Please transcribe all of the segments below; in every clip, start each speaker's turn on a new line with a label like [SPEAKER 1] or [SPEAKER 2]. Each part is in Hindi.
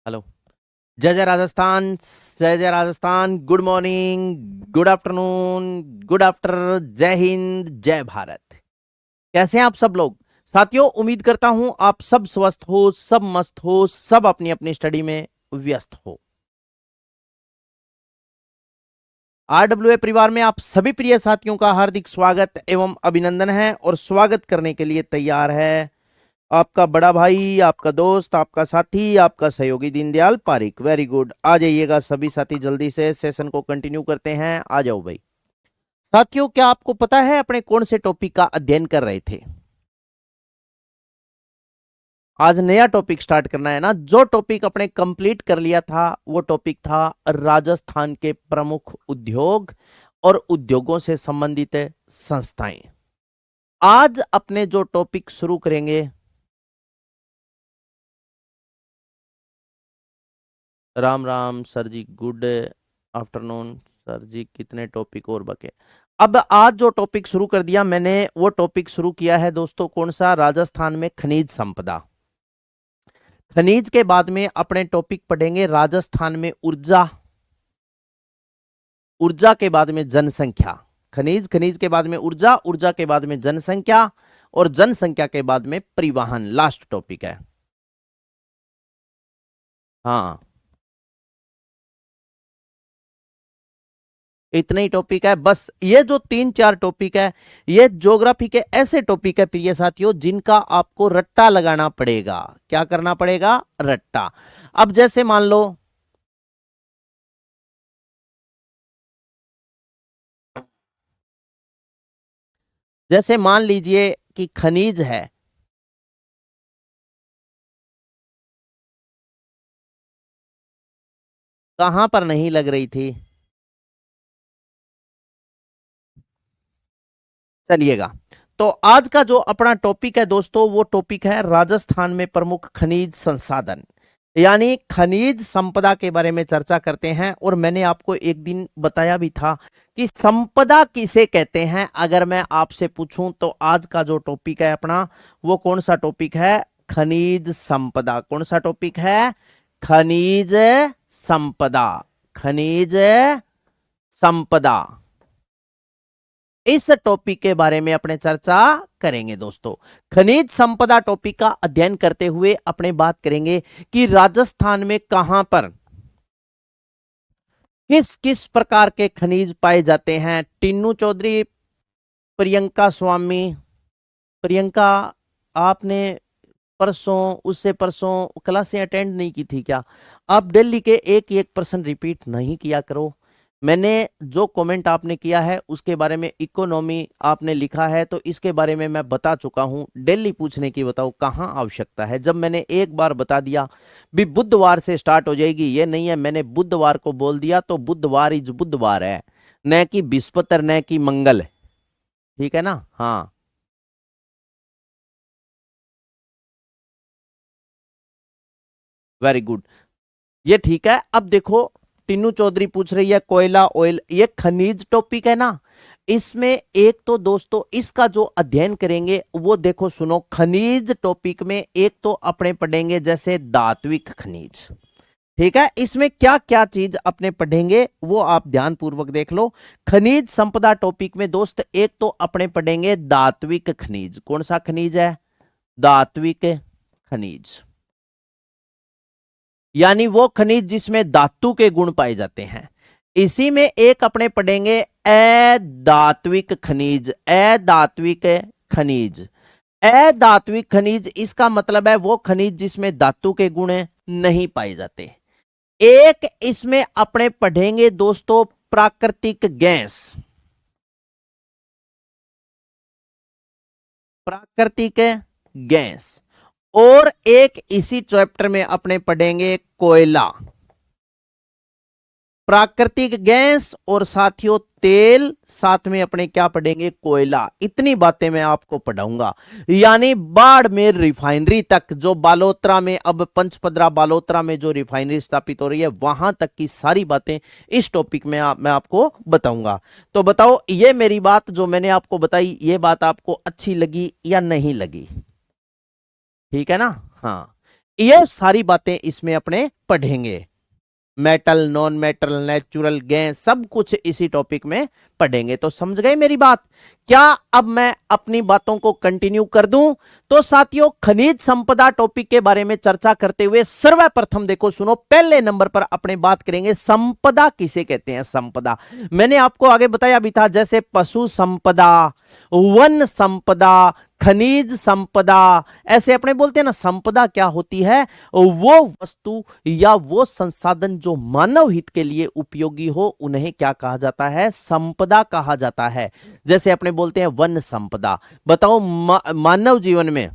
[SPEAKER 1] हेलो। जय जय राजस्थान। जय जय Rajasthan. Good morning, good afternoon, good after. जय हिंद, जय भारत। कैसे हैं आप सब लोग? साथियों, उम्मीद करता हूं आप सब स्वस्थ हो, सब मस्त हो, सब अपनी अपनी स्टडी में व्यस्त हो। आरडब्ल्यूए परिवार में आप सभी प्रिय साथियों का हार्दिक स्वागत एवं अभिनंदन है और स्वागत करने के लिए तैयार है आपका बड़ा भाई, आपका दोस्त, आपका साथी, आपका सहयोगी दीनदयाल पारिक। Very good. आ जाइएगा सभी साथी, जल्दी से सेशन को कंटिन्यू करते हैं। आ जाओ भाई। साथियों, क्या आपको पता है अपने कौन से टॉपिक का अध्ययन कर रहे थे? आज नया टॉपिक स्टार्ट करना है ना। जो टॉपिक अपने कंप्लीट कर लिया था वो टॉपिक था राजस्थान के प्रमुख उद्योग और उद्योगों से संबंधित संस्थाएं। आज अपने जो टॉपिक शुरू करेंगे, राम राम सर जी, गुड आफ्टरनून सर जी। कितने टॉपिक और बचे? अब आज जो टॉपिक शुरू कर दिया मैंने, वो टॉपिक शुरू किया है दोस्तों, कौन सा? राजस्थान में खनिज संपदा। खनिज के बाद में अपने टॉपिक पढ़ेंगे राजस्थान में ऊर्जा। ऊर्जा के बाद में जनसंख्या। खनिज, खनिज के बाद में ऊर्जा, ऊर्जा के बाद में जनसंख्या और जनसंख्या के बाद में परिवहन। लास्ट टॉपिक है। हाँ, इतने ही टॉपिक है बस। ये जो तीन चार टॉपिक है, ये ज्योग्राफी के ऐसे टॉपिक है प्रिय साथियों, जिनका आपको रट्टा लगाना पड़ेगा। क्या करना पड़ेगा? रट्टा। अब जैसे मान लो, जैसे मान लीजिए कि खनिज है। कहां पर नहीं लग रही थी? चलिएगा। तो आज का जो अपना टॉपिक है दोस्तों, वो टॉपिक है राजस्थान में प्रमुख खनिज संसाधन, यानी खनिज संपदा के बारे में चर्चा करते हैं। और मैंने आपको एक दिन बताया भी था कि संपदा किसे कहते हैं। अगर मैं आपसे पूछूं तो आज का जो टॉपिक है अपना, वो कौन सा टॉपिक है? खनिज संपदा। कौन सा टॉपिक है? खनिज संपदा। खनिज संपदा। इस टॉपिक के बारे में अपने चर्चा करेंगे दोस्तों। खनिज संपदा टॉपिक का अध्ययन करते हुए अपने बात करेंगे कि राजस्थान में कहां पर किस किस प्रकार के खनिज पाए जाते हैं। टिन्नू चौधरी, प्रियंका स्वामी। प्रियंका, आपने परसों, उससे परसों क्लासें अटेंड नहीं की थी क्या? आप दिल्ली के एक एक प्रश्न रिपीट नहीं किया करो। मैंने जो कमेंट आपने किया है उसके बारे में, इकोनॉमी आपने लिखा है, तो इसके बारे में मैं बता चुका हूं। दिल्ली पूछने की बताओ कहां आवश्यकता है? जब मैंने एक बार बता दिया भी बुधवार से स्टार्ट हो जाएगी, ये नहीं है मैंने बुधवार को बोल दिया तो बुधवार इज बुधवार है, न कि बृहस्पति, न कि मंगल। ठीक है ना? हाँ, वेरी गुड। ये ठीक है। अब देखो, टिन्नू चौधरी पूछ रही है कोयला, ऑयल, ये खनिज टॉपिक है ना। इसमें एक तो दोस्तों इसका जो अध्ययन करेंगे वो देखो, सुनो, खनिज टॉपिक में एक तो अपने पढ़ेंगे जैसे धात्विक खनिज। ठीक है, इसमें क्या क्या चीज अपने पढ़ेंगे वो आप ध्यान पूर्वक देख लो। खनिज संपदा टॉपिक में दोस्त एक तो अपने पढ़ेंगे धात्विक खनिज। कौन सा खनिज है? धात्विक खनिज, यानी वो खनिज जिसमें धातु के गुण पाए जाते हैं। इसी में एक अपने पढ़ेंगे अधात्विक खनिज। अधात्विक खनिज, अधात्विक खनिज, इसका मतलब है वो खनिज जिसमें धातु के गुण नहीं पाए जाते। एक इसमें अपने पढ़ेंगे दोस्तों प्राकृतिक गैस। प्राकृतिक गैस। और एक इसी चैप्टर में अपने पढ़ेंगे कोयला। प्राकृतिक गैस और साथियों तेल, साथ में अपने क्या पढ़ेंगे? कोयला। इतनी बातें मैं आपको पढ़ाऊंगा। यानी बाड़मेर रिफाइनरी तक, जो बालोतरा में, अब पंचपदरा बालोतरा में जो रिफाइनरी स्थापित हो रही है, वहां तक की सारी बातें इस टॉपिक में मैं आपको बताऊंगा। तो बताओ, ये मेरी बात जो मैंने आपको बताई, ये बात आपको अच्छी लगी या नहीं लगी? ठीक है ना? हाँ, ये सारी बातें इसमें अपने पढ़ेंगे। Metal, non metal, natural gas, सब कुछ इसी टॉपिक में पढ़ेंगे। तो समझ गए मेरी बात? क्या अब मैं अपनी बातों को कंटिन्यू कर दूं? तो साथियों, खनिज संपदा टॉपिक के बारे में चर्चा करते हुए सर्वप्रथम देखो सुनो, पहले नंबर पर अपने बात करेंगे संपदा किसे कहते हैं। संपदा मैंने आपको आगे बताया भी था, जैसे पशु संपदा, वन संपदा, खनिज संपदा, ऐसे अपने बोलते हैं ना। संपदा क्या होती है? वो वस्तु या वो संसाधन जो मानव हित के लिए उपयोगी हो, उन्हें क्या कहा जाता है? संपदा कहा जाता है। जैसे अपने बोलते हैं वन संपदा। बताओ मानव जीवन में,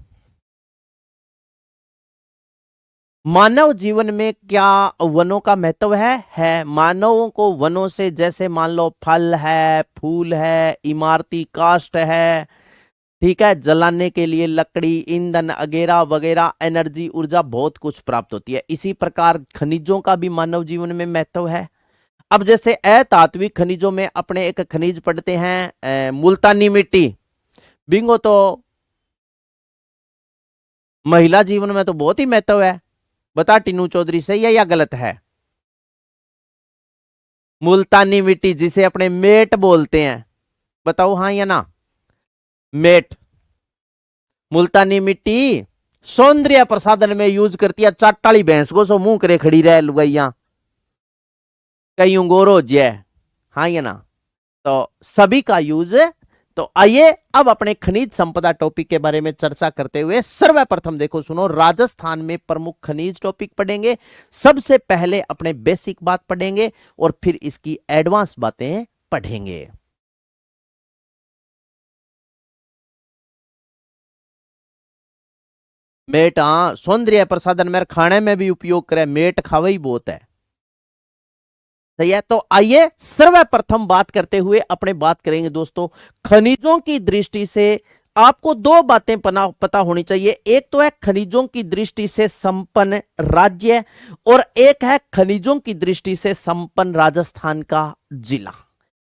[SPEAKER 1] मानव जीवन में क्या वनों का महत्व है। मानवों को वनों से, जैसे मान लो फल है, फूल है, इमारती काष्ठ है, ठीक है, जलाने के लिए लकड़ी, ईंधन वगैरह वगैरह, एनर्जी, ऊर्जा, बहुत कुछ प्राप्त होती है। इसी प्रकार खनिजों का भी मानव जीवन में महत्व है। अब जैसे अतात्विक खनिजों में अपने एक खनिज पढ़ते हैं मुल्तानी मिट्टी। बिंगो, तो महिला जीवन में तो बहुत ही महत्व है। बता टीनू चौधरी, सही है या गलत है? मुल्तानी मिट्टी जिसे अपने मेट बोलते हैं, बताओ हाँ या ना? मेट, मुल्तानी मिट्टी सौंदर्य प्रसाधन में यूज करती है। चाटाली भैंस को सो मुंह करे खड़ी रह लुगाइया, कई गोरो जय, हाँ या ना? तो सभी का यूज। तो आइए अब अपने खनिज संपदा टॉपिक के बारे में चर्चा करते हुए सर्वप्रथम देखो सुनो, राजस्थान में प्रमुख खनिज टॉपिक पढ़ेंगे। सबसे पहले अपने बेसिक बात पढ़ेंगे और फिर इसकी एडवांस बातें पढ़ेंगे। मेट, हाँ, सौंदर्य प्रसाधन में खाने में भी उपयोग करे, मेट खावे ही बहुत है। सही है। तो आइए सर्वप्रथम बात करते हुए अपने बात करेंगे दोस्तों, खनिजों की दृष्टि से आपको दो बातें पता होनी चाहिए। एक तो है खनिजों की दृष्टि से संपन्न राज्य, और एक है खनिजों की दृष्टि से संपन्न राजस्थान का जिला।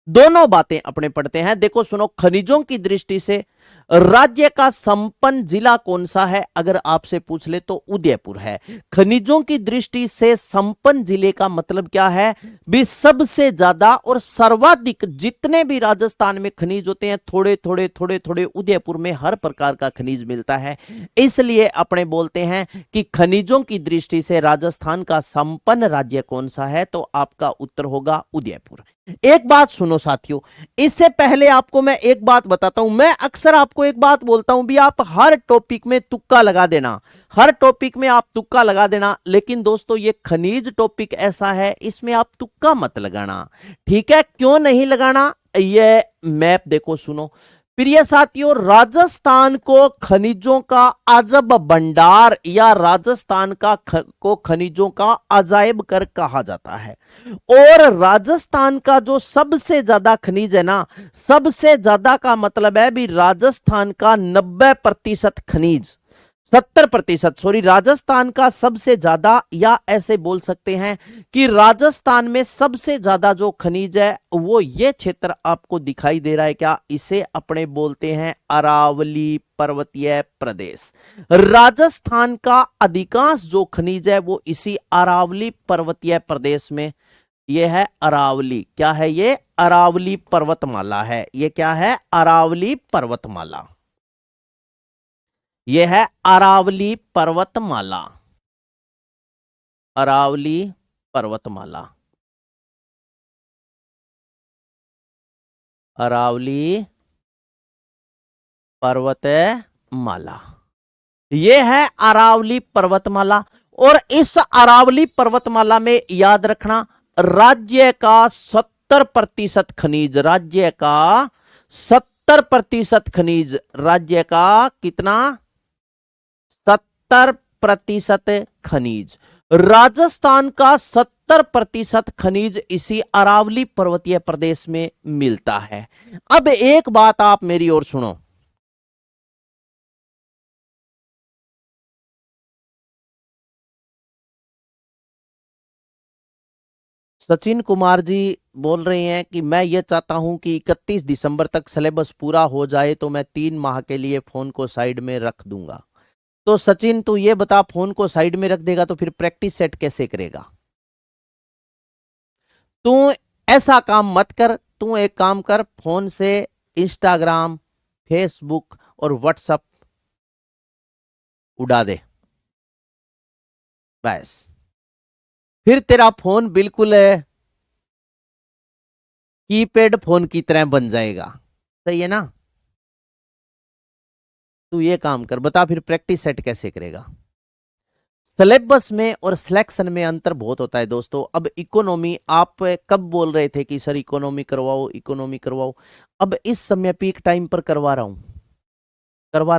[SPEAKER 1] दोनों बातें अपने पढ़ते हैं। देखो सुनो, खनिजों की दृष्टि से राज्य का संपन्न जिला कौन सा है, अगर आपसे पूछ ले तो उदयपुर है। खनिजों की दृष्टि से संपन्न जिले का मतलब क्या है? भी सबसे ज्यादा और सर्वाधिक जितने भी राजस्थान में खनिज होते हैं, थोड़े थोड़े थोड़े थोड़े उदयपुर में हर प्रकार का खनिज मिलता है। इसलिए अपने बोलते हैं कि खनिजों की दृष्टि से राजस्थान का संपन्न राज्य कौन सा है, तो आपका उत्तर होगा उदयपुर। एक बात सुनो साथियों, इससे पहले आपको मैं एक बात बताता हूं। मैं अक्सर आपको एक बात बोलता हूं भी, आप हर टॉपिक में तुक्का लगा देना, हर टॉपिक में आप तुक्का लगा देना। लेकिन दोस्तों, ये खनिज टॉपिक ऐसा है, इसमें आप तुक्का मत लगाना, ठीक है? क्यों नहीं लगाना? ये मैप देखो सुनो प्रिय साथियों, राजस्थान को खनिजों का अजब भंडार या राजस्थान का को खनिजों का अजायब कर कहा जाता है। और राजस्थान का जो सबसे ज्यादा खनिज है ना, सबसे ज्यादा का मतलब है भी राजस्थान का 90% खनिज, 70%, सॉरी, राजस्थान का सबसे ज्यादा, या ऐसे बोल सकते हैं कि राजस्थान में सबसे ज्यादा जो खनिज है वो ये क्षेत्र आपको दिखाई दे रहा है क्या? इसे अपने बोलते हैं अरावली पर्वतीय प्रदेश। राजस्थान का अधिकांश जो खनिज है वो इसी अरावली पर्वतीय प्रदेश में, ये है अरावली। क्या है ये? अरावली पर्वतमाला है। ये क्या है? अरावली पर्वतमाला। यह है अरावली पर्वतमाला, अरावली पर्वतमाला, अरावली पर्वतमाला, यह है अरावली पर्वतमाला। और इस अरावली पर्वतमाला में याद रखना, राज्य का 70% खनिज, राज्य का 70% खनिज, राज्य का कितना? 70% खनिज, राजस्थान का 70% खनिज इसी अरावली पर्वतीय प्रदेश में मिलता है। अब एक बात आप मेरी ओर सुनो, सचिन कुमार जी बोल रहे हैं कि मैं ये चाहता हूं कि 31 दिसंबर तक सिलेबस पूरा हो जाए, तो मैं 3 माह के लिए फोन को साइड में रख दूंगा। तो सचिन तू ये बता, फोन को साइड में रख देगा तो फिर प्रैक्टिस सेट कैसे करेगा? तू ऐसा काम मत कर, तू एक काम कर, फोन से इंस्टाग्राम, फेसबुक और व्हाट्सएप उड़ा दे बस। फिर तेरा फोन बिल्कुल कीपैड फोन की तरह बन जाएगा। सही है ना? तू ये काम कर, बता फिर प्रैक्टिस सेट कैसे करेगा। सिलेबस में और सिलेक्शन में अंतर बहुत होता है दोस्तों। अब इकोनॉमी आप कब बोल रहे थे कि सर इकोनॉमी करवाओ, इकोनॉमी करवाओ, अब इस समय पीक टाइम पर करवा रहा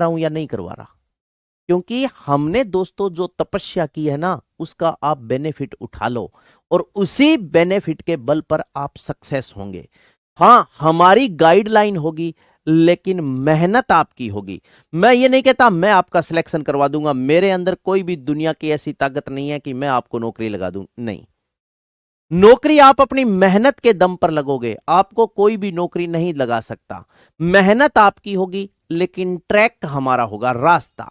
[SPEAKER 1] हूं या नहीं करवा रहा? क्योंकि हमने दोस्तों जो तपस्या की है ना, उसका आप बेनिफिट उठा लो और उसी बेनिफिट के बल पर आप सक्सेस होंगे। हाँ, हमारी गाइडलाइन होगी लेकिन मेहनत आपकी होगी। मैं ये नहीं कहता मैं आपका सिलेक्शन करवा दूंगा, मेरे अंदर कोई भी दुनिया की ऐसी ताकत नहीं है कि मैं आपको नौकरी लगा दूं, नहीं। नौकरी आप अपनी मेहनत के दम पर लगोगे, आपको कोई भी नौकरी नहीं लगा सकता। मेहनत आपकी होगी लेकिन ट्रैक हमारा होगा, रास्ता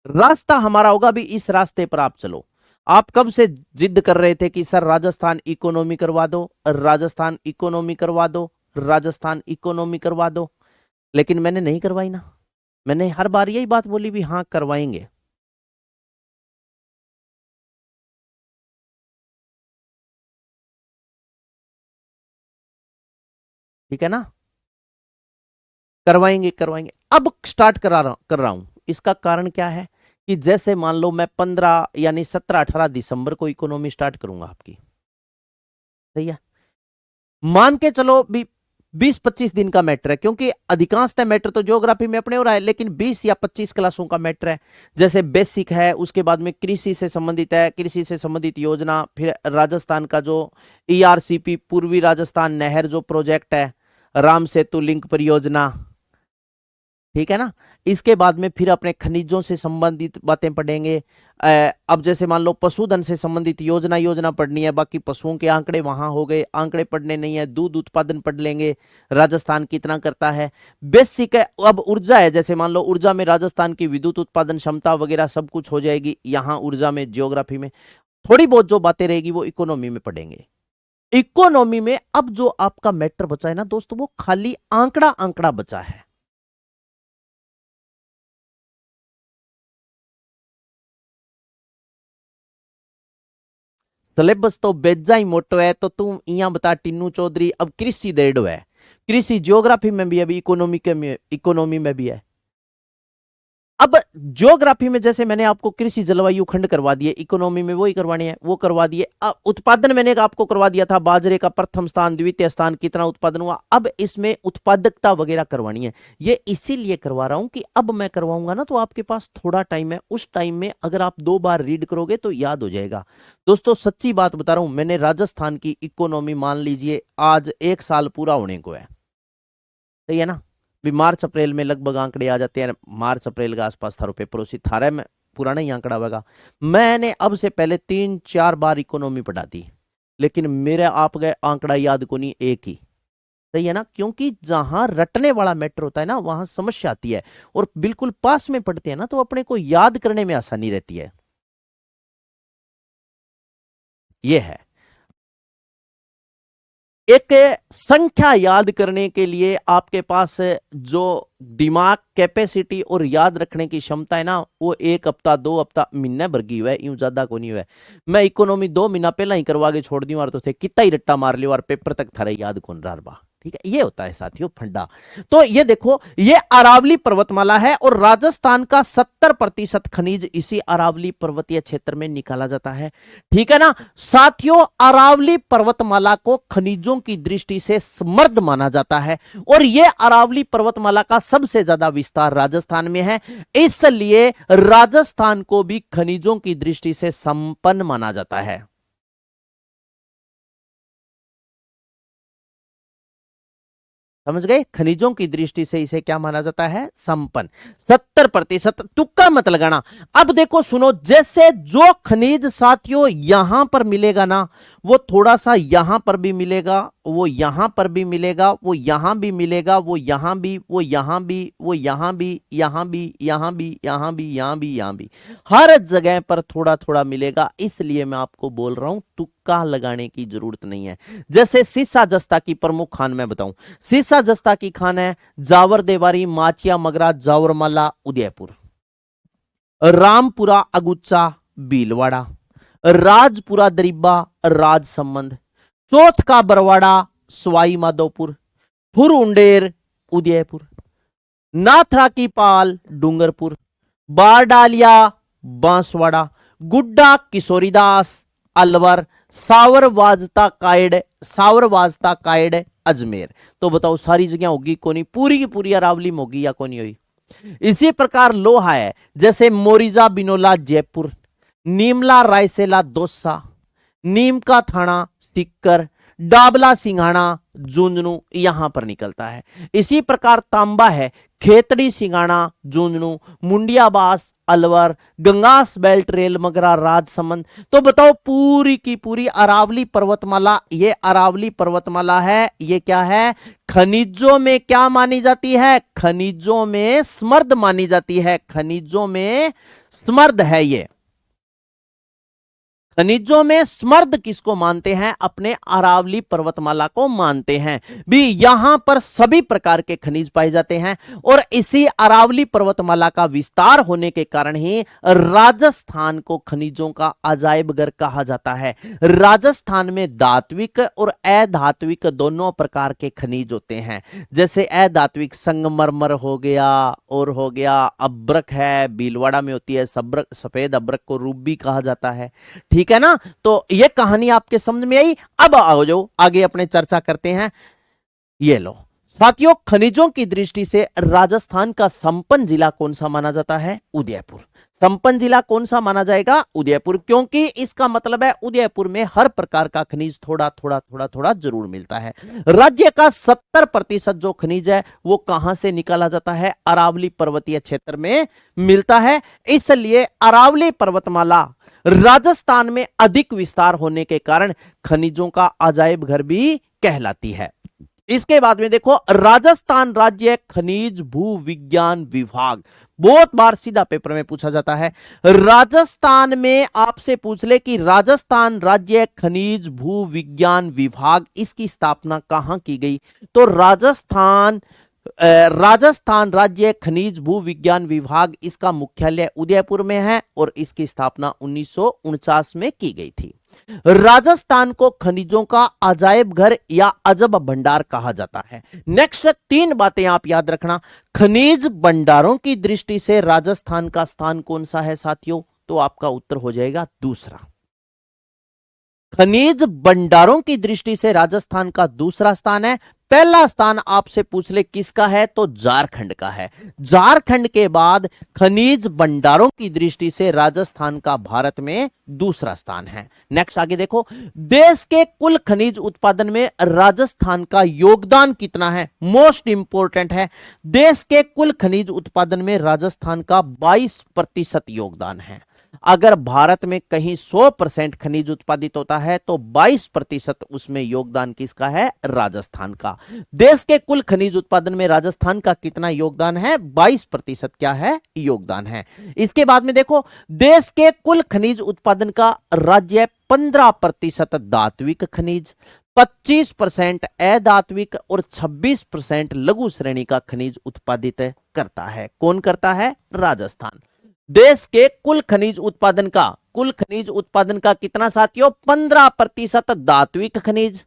[SPEAKER 1] रास्ता हमारा होगा। भी इस रास्ते पर आप चलो। आप कब से जिद कर रहे थे कि सर राजस्थान इकोनॉमी करवा दो, राजस्थान इकोनॉमी करवा दो, राजस्थान इकोनॉमी करवा दो, लेकिन मैंने नहीं करवाई ना। मैंने हर बार यही बात बोली भी हाँ करवाएंगे। ठीक है ना? करवाएंगे करवाएंगे। अब स्टार्ट कर रहा हूं। इसका कारण क्या है कि जैसे मान लो मैं 15 यानी 17-18 दिसंबर को इकोनॉमी स्टार्ट करूंगा आपकी। सही है? मान के चलो भी 20-25 दिन का मैटर है, क्योंकि अधिकांशतः मैटर तो ज्योग्राफी में अपने हो रहा है, लेकिन 20 या 25 क्लासों का मैटर है। जैसे बेसिक है, उसके बाद में कृषि से संबंधित है, कृषि से संबंधित योजना, फिर राजस्थान का जो ईआरसीपी पूर्वी राजस्थान नहर जो प्रोजेक्ट है, राम सेतु लिंक परियोजना। ठीक है ना? इसके बाद में फिर अपने खनिजों से संबंधित बातें पढ़ेंगे। अब जैसे मान लो पशुधन से संबंधित योजना पढ़नी है, बाकी पशुओं के आंकड़े वहां हो गए, आंकड़े पढ़ने नहीं है। दूध उत्पादन पढ़ लेंगे, राजस्थान कितना करता है, बेसिक है। अब ऊर्जा है, जैसे मान लो ऊर्जा में राजस्थान की विद्युत उत्पादन क्षमता वगैरह सब कुछ हो जाएगी यहाँ ऊर्जा में, जियोग्राफी में। थोड़ी बहुत जो बातें रहेगी वो इकोनॉमी में पढ़ेंगे। इकोनॉमी में अब जो आपका मैटर बचा है ना दोस्तों, वो खाली आंकड़ा आंकड़ा बचा है। सिलेबस तो बेजा ही मोटो है। तो तुम यहाँ बता टिन्नू चौधरी, अब कृषि डेढ़ है, कृषि ज्योग्राफी में भी है, अभी इकोनॉमी में भी है। अब ज्योग्राफी में जैसे मैंने आपको कृषि जलवायु खंड करवा दिए, इकोनॉमी में वही करवाने हैं, वो करवा दिए। उत्पादन मैंने आपको करवा दिया था, बाजरे का प्रथम स्थान, द्वितीय स्थान, कितना उत्पादन हुआ। अब इसमें उत्पादकता वगैरह करवानी है। ये इसीलिए करवा रहा हूं कि अब मैं करवाऊंगा ना तो आपके पास थोड़ा टाइम है, उस टाइम में अगर आप 2 बार रीड करोगे तो याद हो जाएगा। दोस्तों सच्ची बात बता रहा हूं, मैंने राजस्थान की इकोनॉमी मान लीजिए आज 1 साल पूरा होने को है। सही है ना? भी मार्च अप्रैल में लगभग आंकड़े आ जाते हैं, मार्च अप्रैल के आसपास थारो पेपर उसी थारा में पुराना ही आंकड़ा होगा। मैंने अब से पहले 3-4 बार इकोनॉमी पढ़ा दी, लेकिन मेरे आप गए आंकड़ा याद को नहीं, एक ही। सही है ना? क्योंकि जहां रटने वाला मैटर होता है ना, वहां समस्या आती है। और बिल्कुल पास में पढ़ते हैं ना तो अपने को याद करने में आसानी रहती है। यह है एक संख्या याद करने के लिए आपके पास जो दिमाग कैपेसिटी और याद रखने की क्षमता है ना, वो 1 हफ्ता 2 हफ्ता महीने भर की हुआ है, यूं ज्यादा को नहीं हुआ है। मैं इकोनॉमी 2 महीना पहला ही करवा के छोड़ दी और तो थे कितना ही रट्टा मार लियो और पेपर तक थारे याद कौन रहा बा। ठीक है, ये होता है साथियों फंडा। तो ये देखो, ये अरावली पर्वतमाला है और राजस्थान का 70% खनिज इसी अरावली पर्वतीय क्षेत्र में निकाला जाता है। ठीक है ना साथियों? अरावली पर्वतमाला को खनिजों की दृष्टि से समृद्ध माना जाता है और यह अरावली पर्वतमाला का सबसे ज्यादा विस्तार राजस्थान में है, इसलिए राजस्थान को भी खनिजों की दृष्टि से संपन्न माना जाता है। समझ गए? खनिजों की दृष्टि से इसे क्या माना जाता है? संपन्न। 70%, तुक्का मत लगाना। अब देखो सुनो, जैसे जो खनिज साथियों यहां पर मिलेगा ना, वो थोड़ा सा यहां पर भी मिलेगा वो यहां पर भी मिलेगा, वो यहां भी मिलेगा, वो यहां भी, वो यहां भी, वो यहां भी, यहां भी, यहां भी, यहां भी, यहां भी, यहां भी, हर जगह पर थोड़ा थोड़ा मिलेगा। इसलिए मैं आपको बोल रहा हूं तुक्का लगाने की जरूरत नहीं है। जैसे सीसा जस्ता की प्रमुख खान मैं बताऊं, सीसा जस्ता की खान है जावर देवारी, माचिया मगरा, जावरमाला, उदयपुर, रामपुरा अगुच्चा, भीलवाड़ा, राजपुरा दरिब्बा, राजसमंद, चौथ का बरवाड़ा, सवाई माधोपुर, थुर उंडेर, उदयपुर, नाथरा की पाल, डूंगरपुर, बारडालिया, बांसवाड़ा, गुड्डा किशोरीदास, अलवर, सावर वाजता कायड, अजमेर। तो बताओ सारी जगह होगी कोनी, पूरी की पूरी अरावली में होगी या कोनी हुई। इसी प्रकार लोहा है, जैसे मोरिजा बिनोला जयपुर, नीमला रायसेला दौसा, नीम का थाना सिक्कर, डाबला सिंघाना झुंझुनू, यहां पर निकलता है। इसी प्रकार तांबा है, खेतड़ी सिंघाना झुंझुनू, मुंडियाबास अलवर, गंगास बेल्ट रेल मगरा राजसमंद। तो बताओ पूरी की पूरी अरावली पर्वतमाला, ये अरावली पर्वतमाला है, ये क्या है, खनिजों में क्या मानी जाती है, खनिजों में समृद्ध मानी जाती है, खनिजों में समृद्ध है। ये खनिजों में समृद्ध किसको मानते हैं, अपने अरावली पर्वतमाला को मानते हैं भी। यहां पर सभी प्रकार के खनिज पाए जाते हैं और इसी अरावली पर्वतमाला का विस्तार होने के कारण ही राजस्थान को खनिजों का अजायब घर कहा जाता है। राजस्थान में धात्विक और अधात्विक दोनों प्रकार के खनिज होते हैं। जैसे अधात्विक संगमरमर हो गया, और हो गया अब्रक है, भीलवाड़ा में होती है सफेद अब्रक को रूबी कहा जाता है। ठीक है ना। तो ये कहानी आपके समझ में आई। अब आओ जो आगे अपने चर्चा करते हैं। ये लो साथियों, खनिजों की दृष्टि से राजस्थान का संपन्न जिला कौन सा माना जाता है, उदयपुर। संपन्न जिला कौन सा माना जाएगा, उदयपुर, क्योंकि इसका मतलब है उदयपुर में हर प्रकार का खनिज थोड़ा थोड़ा थोड़ा थोड़ा जरूर मिलता है। राज्य का 70% जो खनिज है वो कहां से निकाला जाता है, अरावली पर्वतीय क्षेत्र में मिलता है। इसलिए अरावली पर्वतमाला राजस्थान में अधिक विस्तार होने के कारण खनिजों का अजायब घर भी कहलाती है। इसके बाद में देखो, राजस्थान राज्य खनिज भू विज्ञान विभाग, बहुत बार सीधा पेपर में पूछा जाता है। राजस्थान में आपसे पूछ ले कि राजस्थान राज्य खनिज भू विज्ञान विभाग, इसकी स्थापना कहां की गई, तो राजस्थान राज्य खनिज भू विज्ञान विभाग, इसका मुख्यालय उदयपुर में है और इसकी स्थापना 1949 में की गई थी। राजस्थान को खनिजों का अजायब घर या अजब भंडार कहा जाता है। नेक्स्ट 3 बातें आप याद रखना। खनिज भंडारों की दृष्टि से राजस्थान का स्थान कौन सा है साथियों, तो आपका उत्तर हो जाएगा दूसरा। खनिज भंडारों की दृष्टि से राजस्थान का दूसरा स्थान है। पहला स्थान आपसे पूछ ले किसका है, तो झारखंड का है। झारखंड के बाद खनिज भंडारों की दृष्टि से राजस्थान का भारत में दूसरा स्थान है। नेक्स्ट आगे देखो, देश के कुल खनिज उत्पादन में राजस्थान का योगदान कितना है, मोस्ट इंपोर्टेंट है। देश के कुल खनिज उत्पादन में राजस्थान का 22% योगदान है। अगर भारत में कहीं 100% खनिज उत्पादित होता है तो 22% उसमें योगदान किसका है, राजस्थान का। देश के कुल खनिज उत्पादन में राजस्थान का कितना योगदान है, 22% क्या है, योगदान है। इसके बाद में देखो, देश के कुल खनिज उत्पादन का राज्य 15% धात्विक खनिज, 25% अधात्विक और 26% लघु श्रेणी का खनिज उत्पादित करता है। कौन करता है, राजस्थान। देश के कुल खनिज उत्पादन का कितना साथियों, 15% धात्विक खनिज,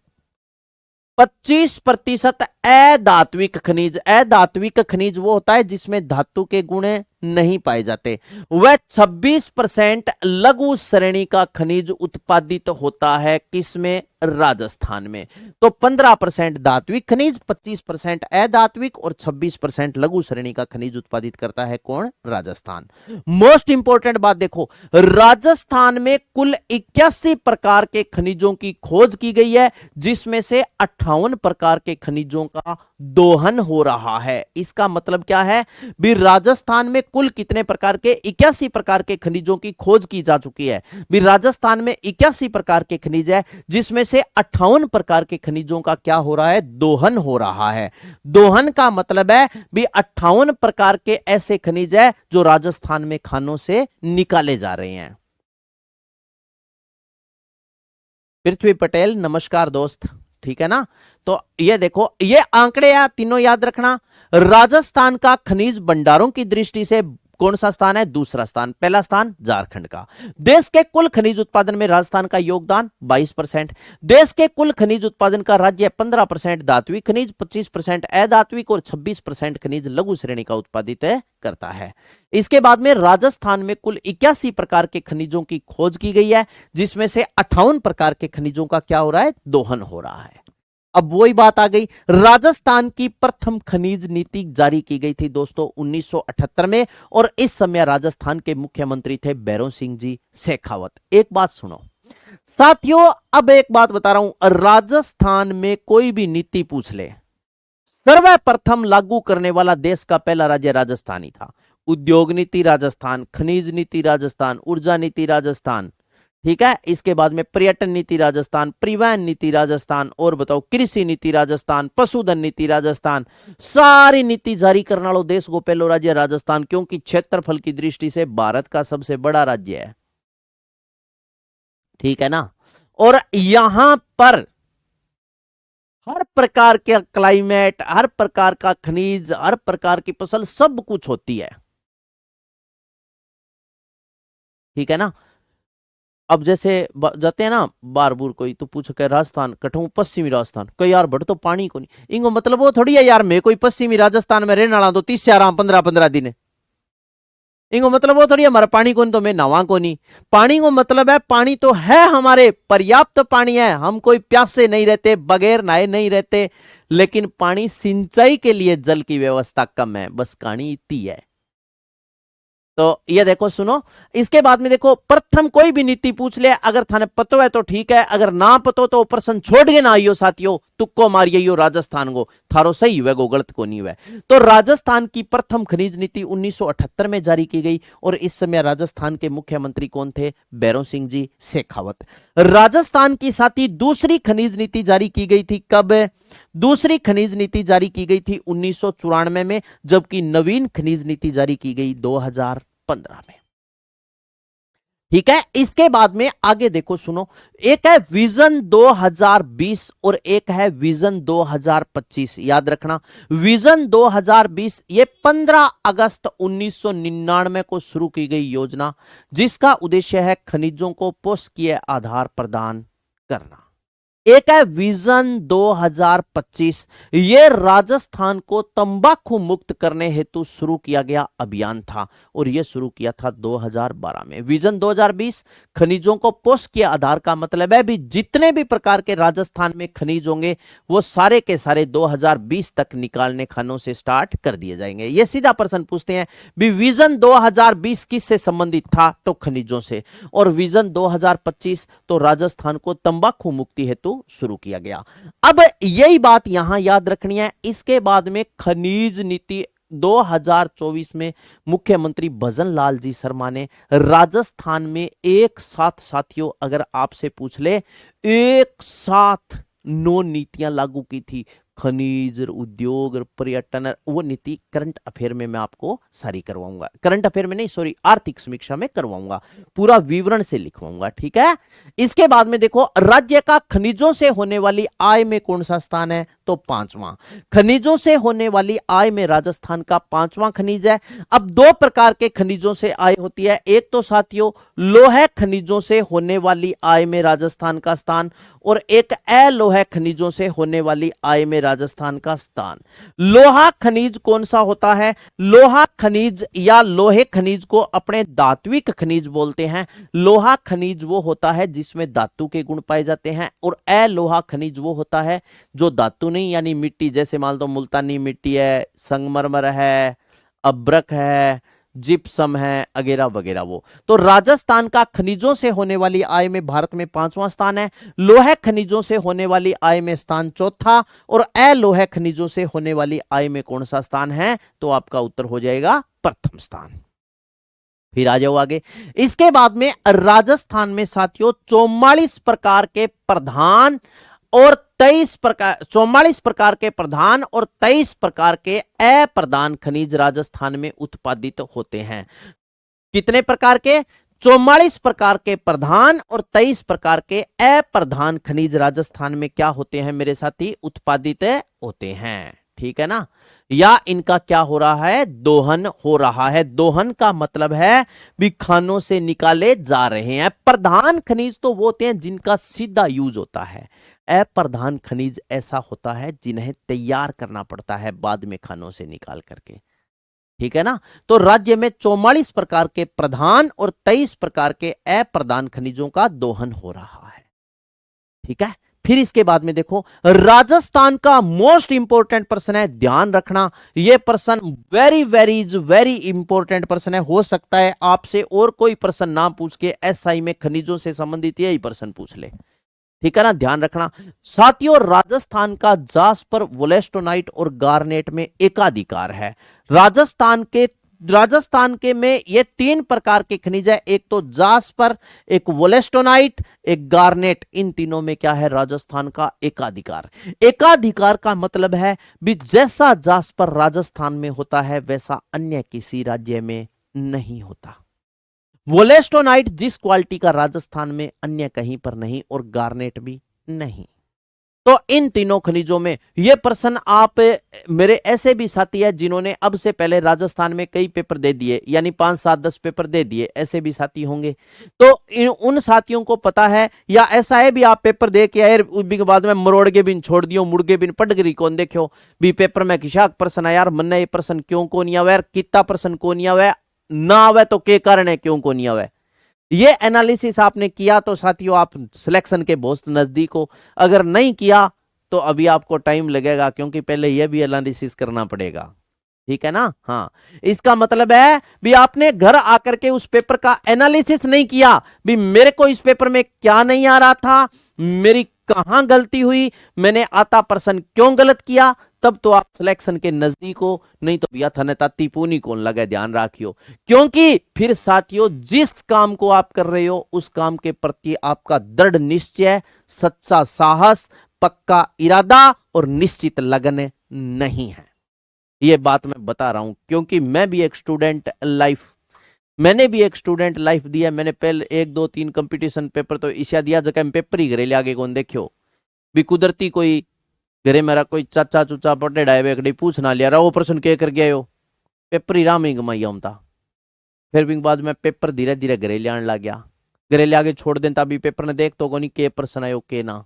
[SPEAKER 1] 25% अधात्विक खनिज। अधात्विक खनिज वो होता है जिसमें धातु के गुण नहीं पाए जाते। वह 26% लघु श्रेणी का खनिज उत्पादित होता है, किसमें, राजस्थान में। तो 15% धात्विक खनिज, 25% अधात्विक और 26% लघु श्रेणी का खनिज उत्पादित करता है कौन, राजस्थान। मोस्ट इंपोर्टेंट बात देखो, राजस्थान में कुल 81 प्रकार के खनिजों की खोज की गई है, जिसमें से 58 प्रकार के खनिजों का दोहन हो रहा है। इसका मतलब क्या है भी राजस्थान में कुल कितने प्रकार के 81 प्रकार के खनिजों की खोज की जा चुकी है। भी राजस्थान में 81 प्रकार के खनिज है, जिसमें से 58 प्रकार के खनिजों का क्या हो रहा है, दोहन हो रहा है। दोहन का मतलब है भी 58 प्रकार के ऐसे खनिज है जो राजस्थान में खानों से निकाले जा रहे हैं। पृथ्वी पटेल नमस्कार दोस्त, ठीक है ना। तो ये देखो, ये आंकड़े या तीनों याद रखना। राजस्थान का खनिज भंडारों की दृष्टि से कौन सा स्थान है, दूसरा स्थान। पहला स्थान झारखंड का। देश के कुल खनिज उत्पादन में राजस्थान का योगदान 22%। देश के कुल खनिज उत्पादन का राज्य 15% धात्विक खनिज, 25% अधात्विक और 26% खनिज लघु श्रेणी का उत्पादित करता है। इसके बाद में राजस्थान में कुल 81 प्रकार के खनिजों की खोज की गई है, जिसमें से 58 प्रकार के खनिजों का क्या हो रहा है, दोहन हो रहा है। अब वही बात आ गई, राजस्थान की प्रथम खनिज नीति जारी की गई थी दोस्तों 1978 में, और इस समय राजस्थान के मुख्यमंत्री थे भैरों सिंह जी शेखावत। एक बात सुनो साथियों, अब एक बात बता रहा हूं, राजस्थान में कोई भी नीति पूछ ले, सर्वप्रथम लागू करने वाला देश का पहला राज्य राजस्थान ही था। उद्योग नीति राजस्थान, खनिज नीति राजस्थान, ऊर्जा नीति राजस्थान, ठीक है। इसके बाद में पर्यटन नीति राजस्थान, परिवहन नीति राजस्थान, और बताओ कृषि नीति राजस्थान, पशुधन नीति राजस्थान, सारी नीति जारी करने वालों देश को पहलो राज्य राजस्थान, क्योंकि क्षेत्रफल की दृष्टि से भारत का सबसे बड़ा राज्य है, ठीक है ना। और यहां पर हर प्रकार के क्लाइमेट, हर प्रकार का खनिज, हर प्रकार की फसल, सब कुछ होती है, ठीक है ना। अब जैसे जाते हैं ना बार बूर कोई, तो पूछो क्या राजस्थान कठू, पश्चिमी राजस्थान, कोई यार बड़ तो पानी को नहीं, इनको मतलब वो थोड़ी है यार मैं कोई पश्चिमी राजस्थान में रहने वाला तो 30 से आराम 15-15 दिन, इनको मतलब वो थोड़ी हमारा पानी को नहीं तो मैं नवा को नहीं। पानी को मतलब है पानी तो है हमारे, पर्याप्त पानी है, हम कोई प्यासे नहीं रहते, बगैर नहाए नहीं रहते, लेकिन पानी सिंचाई के लिए जल की व्यवस्था कम है, बस कहानी इतनी है। तो ये देखो सुनो, इसके बाद में देखो, प्रथम कोई भी नीति पूछ ले, अगर थाने पतो है तो ठीक है, अगर ना पतो तो प्रश्न छोड़ के ना आइयो साथियों, तुक्को मारियो राजस्थान को, थारो सही हुए गो गलत को नहीं हुए। तो राजस्थान की प्रथम खनिज नीति 1978 में जारी की गई, और इस समय राजस्थान के मुख्यमंत्री कौन थे, भैरों सिंह जी शेखावत। राजस्थान की साथ ही दूसरी खनिज नीति जारी की गई थी, कब, दूसरी खनिज नीति जारी की गई थी 1994 में, जबकि नवीन खनिज नीति जारी की गई 2015 में, ठीक है। इसके बाद में आगे देखो सुनो, एक है विजन 2020 और एक है विजन 2025, याद रखना। विजन 2020 ये 15 अगस्त 1999 को शुरू की गई योजना, जिसका उद्देश्य है खनिजों को पोषकीय आधार प्रदान करना। एक है विजन 2025, ये राजस्थान को तंबाकू मुक्त करने हेतु शुरू किया गया अभियान था, और यह शुरू किया था 2012 में। विजन 2020 खनिजों को पोषकीय आधार का मतलब है भी जितने भी प्रकार के राजस्थान में खनिज होंगे वो सारे के सारे 2020 तक निकालने खानों से स्टार्ट कर दिए जाएंगे। ये सीधा प्रश्न पूछते हैं भी विजन 2020 किससे संबंधित था, तो खनिजों से, और विजन 2025 तो राजस्थान को तंबाकू मुक्ति हेतु शुरू किया गया। अब यही बात यहां याद रखनी है। इसके बाद में खनिज नीति 2024 में मुख्यमंत्री भजन लाल जी शर्मा ने राजस्थान में एक साथ, साथियों अगर आपसे पूछ ले, एक साथ 9 नीतियां लागू की थी, खनिज, उद्योग, पर्यटन, वो नीति करंट अफेयर में मैं आपको सारी करवाऊंगा, करंट अफेयर में नहीं सॉरी, आर्थिक समीक्षा में करवाऊंगा, पूरा विवरण से लिखवाऊंगा, ठीक है। इसके बाद में देखो, राज्य का खनिजों से होने वाली आय में कौन सा स्थान है, तो 5वां। खनिजों से होने वाली आय में राजस्थान का 5वां खनिज है। अब 2 प्रकार के खनिजों से आय होती है, एक तो साथियों लोह खनिजों से होने वाली आय में राजस्थान का स्थान, और एक अलोह खनिजों से होने वाली आय में राजस्थान का स्थान। लोहा खनिज कौन सा होता है, लोहा खनिज या लोहे खनिज को अपने धात्विक खनिज बोलते हैं। लोहा खनिज वो होता है जिसमें धातु के गुण पाए जाते हैं, और अलोहा खनिज वो होता है जो धातु नहीं, यानी मिट्टी, जैसे मान लो मुल्तानी मिट्टी है, संगमरमर है, अब्रक है, जिप्सम है वगैरह वगैरह। वो तो राजस्थान का खनिजों से होने वाली आय में भारत में 5वां स्थान है, लोहे खनिजों से होने वाली आय में स्थान चौथा, और अलोहे खनिजों से होने वाली आय में कौन सा स्थान है? तो आपका उत्तर हो जाएगा प्रथम स्थान। फिर आ जाओ आगे। इसके बाद में राजस्थान में साथियों 44 प्रकार के प्रधान और 44 प्रकार के प्रधान और 23 प्रकार के अप्रधान खनिज राजस्थान में उत्पादित होते हैं। कितने प्रकार के? 44 प्रकार के प्रधान और 23 प्रकार के अप्रधान खनिज राजस्थान में क्या होते हैं मेरे साथी? उत्पादित होते हैं। ठीक है ना? या इनका क्या हो रहा है? दोहन हो रहा है। दोहन का मतलब है भी खानों से निकाले जा रहे हैं। प्रधान खनिज तो वो होते हैं जिनका सीधा यूज होता है। अप्रधान खनिज ऐसा होता है जिन्हें तैयार करना पड़ता है बाद में खानों से निकाल करके। ठीक है ना? तो राज्य में 44 प्रकार के प्रधान और 23 प्रकार के अप्रधान खनिजों का दोहन हो रहा है। ठीक है? फिर इसके बाद में देखो, राजस्थान का मोस्ट इंपोर्टेंट पर्सन है, ध्यान रखना ये पर्सन वेरी इंपोर्टेंट पर्सन है। हो सकता है आपसे और कोई पर्सन ना पूछ के एसआई में खनिजों से संबंधित यही पर्सन पूछ ले। ठीक है ना? ध्यान रखना साथियों, राजस्थान का जास्पर, वोलेस्टोनाइट और गार्नेट में एकाधिकार है। राजस्थान के में ये 3 प्रकार के खनिज है, एक तो जास्पर, एक वोलेस्टोनाइट, एक गार्नेट। इन तीनों में क्या है? राजस्थान का एकाधिकार। एकाधिकार का मतलब है भी जैसा जास्पर राजस्थान में होता है वैसा अन्य किसी राज्य में नहीं होता। वोलेस्टोनाइट जिस क्वालिटी का राजस्थान में अन्य कहीं पर नहीं, और गार्नेट भी नहीं। तो इन तीनों खनिजों में ये पर्सन, आप मेरे ऐसे भी साथी है जिन्होंने अब से पहले राजस्थान में कई पेपर दे दिए, यानी 5, 7, 10 पेपर दे दिए, ऐसे भी साथी होंगे। तो उन साथियों को पता है, या ऐसा है भी आप पेपर दे के आए के बाद में मरोड़ के बिन छोड़ दियो, मुड़ के बिन पटगरी कौन देखो भी पेपर में किसा पर्सन है यार, मन ये पर्सन क्यों को नहीं आवे, कितना पर्सन को नहीं आवे, ना आवे तो के कारण है क्यों को नहीं आवे। ये एनालिसिस आपने किया तो साथियों आप सिलेक्शन के बहुत नजदीक हो। अगर नहीं किया तो अभी आपको टाइम लगेगा, क्योंकि पहले यह भी एनालिसिस करना पड़ेगा। ठीक है ना? हाँ, इसका मतलब है भी आपने घर आकर के उस पेपर का एनालिसिस नहीं किया भी मेरे को इस पेपर में क्या नहीं आ रहा था, मेरी कहां गलती हुई, मैंने आता पर्सन क्यों गलत किया, तब तो आप सिलेक्शन के नजदीक हो। नहीं तो भैया थने ताती पूनी कौन लगे, ध्यान रखियो। क्योंकि फिर साथियों जिस काम को आप कर रहे हो उस काम के प्रति आपका दृढ़ निश्चय, सच्चा साहस, पक्का इरादा और निश्चित लगन नहीं है। यह बात मैं बता रहा हूं क्योंकि मैं भी एक स्टूडेंट लाइफ, मैंने भी एक स्टूडेंट लाइफ दिया। मैंने पहले 1, 2, 3 कंपटीशन पेपर तो ईशा दिया, जगह पेपर ही घरे आगे कौन देखियो भी कुदरती कोई घरे मेरा कोई चाचा चूचा पटे डायवे एकड़ी पूछ ना लिया, वो पर्सन के कर गया हो, पेपर ही राम ही गमाइया हम था। फिर भी बाद में पेपर धीरे धीरे घरे ले आने लग गया, घरे ले आगे छोड़ देता अभी पेपर ने देख तो को नहीं के पर्सन आयो के ना।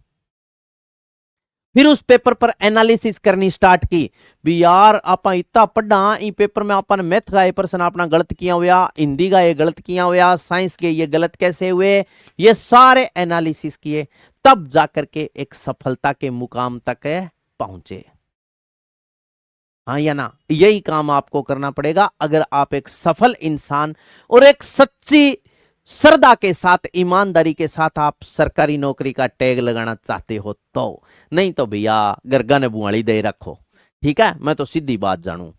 [SPEAKER 1] फिर उस पेपर पर एनालिसिस करनी स्टार्ट की भी यार आप इतना पढ़ा, इ पेपर में अपन मैथ का ये पर्सन अपना गलत किया हुआ, हिंदी का ये गलत किया हुआ, साइंस के ये गलत कैसे हुए, ये सारे एनालिसिस किए, तब जाकर के एक सफलता के मुकाम तक पहुंचे। हाँ या ना? यही काम आपको करना पड़ेगा अगर आप एक सफल इंसान और एक सच्ची श्रद्धा के साथ, ईमानदारी के साथ आप सरकारी नौकरी का टैग लगाना चाहते हो तो। नहीं तो भैया गरगा ने बुआली दे रखो। ठीक है? मैं तो सीधी बात जानू।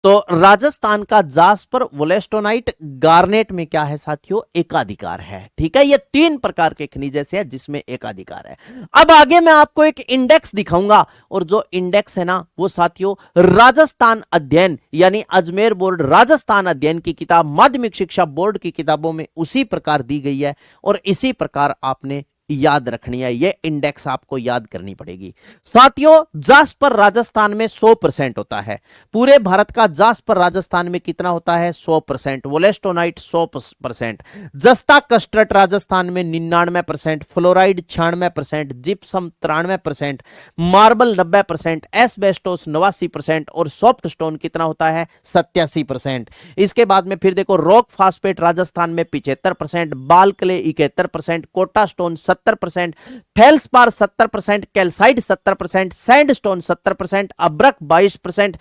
[SPEAKER 1] तो राजस्थान का जास्पर, वोलेस्टोनाइट, गार्नेट में क्या है साथियों? एकाधिकार है। ठीक है? ये 3 प्रकार के खनिज ऐसे हैं जिसमें एकाधिकार है। अब आगे मैं आपको एक इंडेक्स दिखाऊंगा, और जो इंडेक्स है ना वो साथियों राजस्थान अध्ययन यानी अजमेर बोर्ड राजस्थान अध्ययन की किताब, माध्यमिक शिक्षा बोर्ड की किताबों में उसी प्रकार दी गई है, और इसी प्रकार आपने याद रखनी है। ये इंडेक्स आपको याद करनी पड़ेगी साथियों। जास्पर राजस्थान में 100% होता है। पूरे भारत का जास्पर राजस्थान में कितना होता है? 100%। वोलेस्टोनाइट 100%। जस्ता कस्टर्ट राजस्थान में 99%, फ्लोराइड 96%, जिप्सम 93%, मार्बल 90%, एस्बेस्टोस 89% और सॉफ्ट स्टोन कितना होता है? 87%। इसके बाद में फिर देखो, रॉक फास्फेट राजस्थान में 75%, ball clay 71%, Kota stone 70%, feldspar 70%, calcite 70%, sandstone 70%, अब्रक 22%,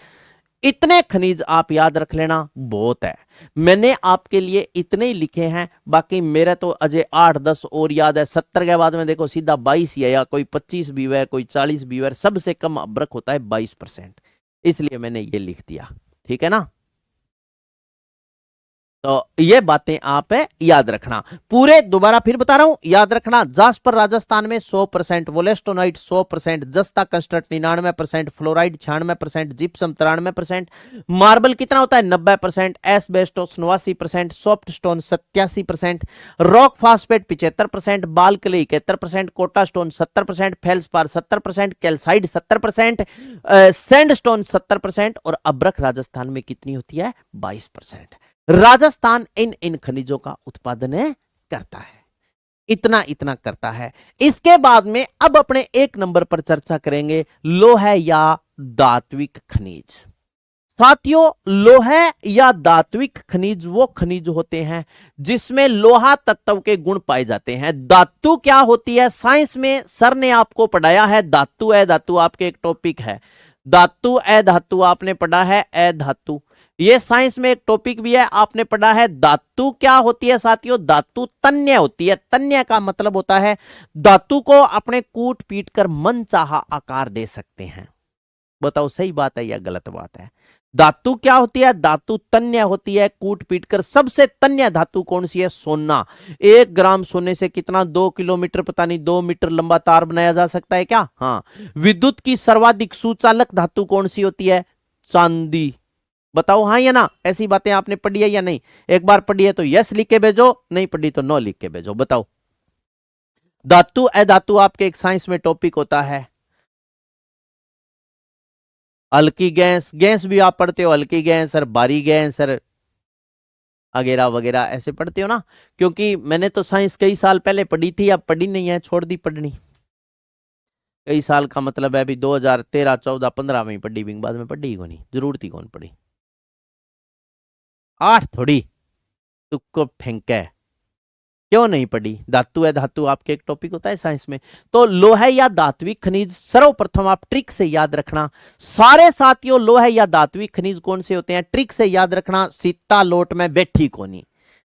[SPEAKER 1] इतने खनिज आप याद रख लेना, बहुत है। मैंने आपके लिए इतने ही लिखे हैं, बाकी मेरा तो अजय 8-10 और याद है। 70 के बाद में देखो सीधा 22 ही है, या कोई 25 भी है, कोई 40 भी है, सबसे कम अब्रक होता है 22%, इसलिए मैंने ये लिख दिया। ठीक है ना। तो ये बातें आप याद रखना पूरे, दोबारा फिर बता रहा हूं, याद रखना। जास्पर राजस्थान में 100%, वोलेस्टोनाइट 100%, जस्ता कंस्ट्रक्ट 99%, फ्लोराइड 96%, जिप्सम 93%, मार्बल कितना होता है 90%, asbestos 89%, soft stone 87%, rock phosphate 75%, ball clay 71%, Kota stone 70%, feldspar 70%, calcite 70%, sandstone 70%, और अब्रक राजस्थान में कितनी होती है 22%। राजस्थान इन इन खनिजों का उत्पादन करता है, इतना इतना करता है। इसके बाद में अब अपने एक नंबर पर चर्चा करेंगे, लोह या धात्विक खनिज। साथियों, लोह या धात्विक खनिज वो खनिज होते हैं जिसमें लोहा तत्व के गुण पाए जाते हैं। धातु क्या होती है, साइंस में सर ने आपको पढ़ाया है, धातु अधातु आपके एक टॉपिक है। धातु अधातु आपने पढ़ा है, अधातु ये साइंस में एक टॉपिक भी है, आपने पढ़ा है। धातु क्या होती है साथियों, धातु तन्य होती है। तन्य का मतलब होता है धातु को अपने कूट पीट कर मनचाहा आकार दे सकते हैं। बताओ सही बात है या गलत बात है। धातु क्या होती है, धातु तन्य होती है, कूट पीट कर। सबसे तन्य धातु कौन सी है, सोना। 1 ग्राम सोने से कितना 2 किलोमीटर पता नहीं 2 मीटर लंबा तार बनाया जा सकता है क्या। हाँ। विद्युत की सर्वाधिक सुचालक धातु कौन सी होती है, चांदी। बताओ हाँ या ना, ऐसी बातें आपने पढ़ी है या नहीं। एक बार पढ़ी है तो यस लिख के भेजो, नहीं पढ़ी तो नो लिख के भेजो। बताओ, धातु अधातु आपके एक साइंस में टॉपिक होता है। हल्की गैस, गैस भी आप पढ़ते हो, हल्की गैस और भारी गैस और वगैरह वगैरह ऐसे पढ़ते हो ना। क्योंकि मैंने तो साइंस कई साल पहले पढ़ी थी, अब पढ़ी नहीं है, छोड़ दी पढ़नी। कई साल का मतलब है अभी 2013 14 15 में ही पढ़ी, बाद में पढ़ी को नहीं, जरूरत ही कौन पड़ी। 8 थोड़ी तुक्को फेंके, क्यों नहीं पढ़ी। धातु है धातु आपके एक टॉपिक होता है साइंस में। तो लोह या धात्विक खनिज सर्वप्रथम आप ट्रिक से याद रखना। सारे साथियों, लोह या धात्विक खनिज कौन से होते हैं, ट्रिक से याद रखना। सीता लोट में बैठी कोनी,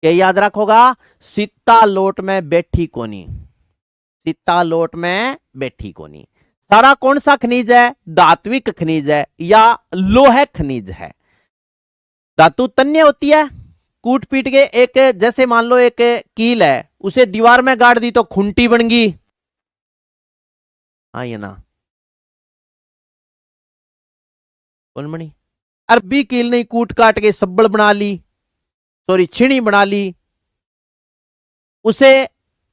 [SPEAKER 1] क्या याद रखोगा, सीता लोट में बैठी कोनी, सीता लोट में बैठी कोनी। सारा कौन सा खनिज है, धात्विक खनिज है या लोह खनिज है। धातु तन्य होती है, कूट पीट के एक, जैसे मान लो एक कील है, उसे दीवार में गाड़ दी तो खुंटी बन गई। हाँ या ना, कौन बनी। अरबी कील नहीं, कूट काट के सब्बड़ बना ली, सॉरी छीणी बना ली, उसे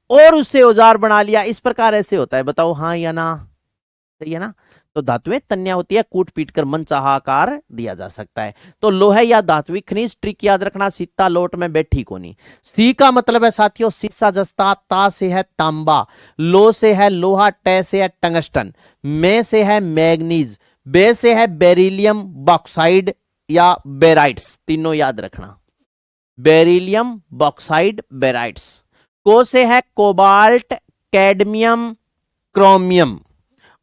[SPEAKER 1] और उससे औजार बना लिया। इस प्रकार ऐसे होता है। बताओ हाँ या ना, सही है ना। तो धातुएं तन्य होती है, कूट पीट कर मनचाहा आकार दिया जा सकता है। तो लोह या धात्विक खनिज ट्रिक याद रखना, सीता लोट में बैठी कोनी। सी का मतलब है साथियों सीसा जस्ता, ता से है तांबा, लो से है लोहा, टे से है टंगस्टन, में से है मैग्नीज, बे से है बेरिलियम बॉक्साइड या बेराइट्स, तीनों याद रखना। Beryllium bauxite barytes. को से है कोबाल्ट, कैडमियम, क्रोमियम,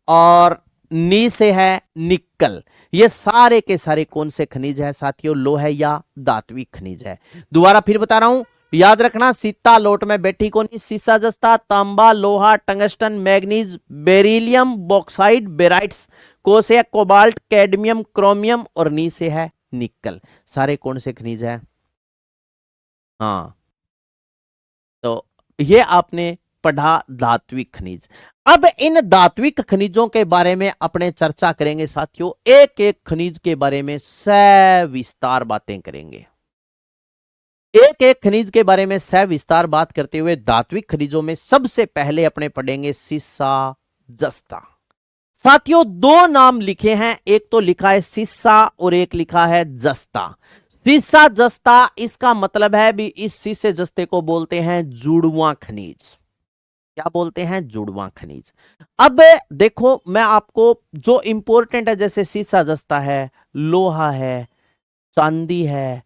[SPEAKER 1] और नी से है निकल। ये सारे के सारे कौन से खनिज है साथियों, लोह या धात्विक खनिज है। दोबारा फिर बता रहा हूं, याद रखना। सीता लोट में बैठी कोनी, सीसा जस्ता, तांबा, लोहा, tungsten, manganese, beryllium bauxite barytes. को से है कोबाल्ट, कैडमियम, क्रोमियम, और नी से है निकल। सारे कौन से खनिज है। हाँ, तो ये आपने पढ़ा धात्विक खनिज। अब इन धात्विक खनिजों के बारे में अपने चर्चा करेंगे साथियों, एक एक खनिज के बारे में सविस्तार बातें करेंगे। एक एक खनिज के बारे में सविस्तार बात करते हुए धात्विक खनिजों में सबसे पहले अपने पढ़ेंगे सीसा जस्ता। साथियों, 2 नाम लिखे हैं, एक तो लिखा है सीसा और एक लिखा है जस्ता। सीसा जस्ता, इसका मतलब है भी, इस सीसे जस्ते को बोलते हैं जुड़वा खनिज। क्या बोलते हैं, जुड़वा खनिज। अब देखो, मैं आपको जो इंपॉर्टेंट है, जैसे सीसा जस्ता है, लोहा है, चांदी है,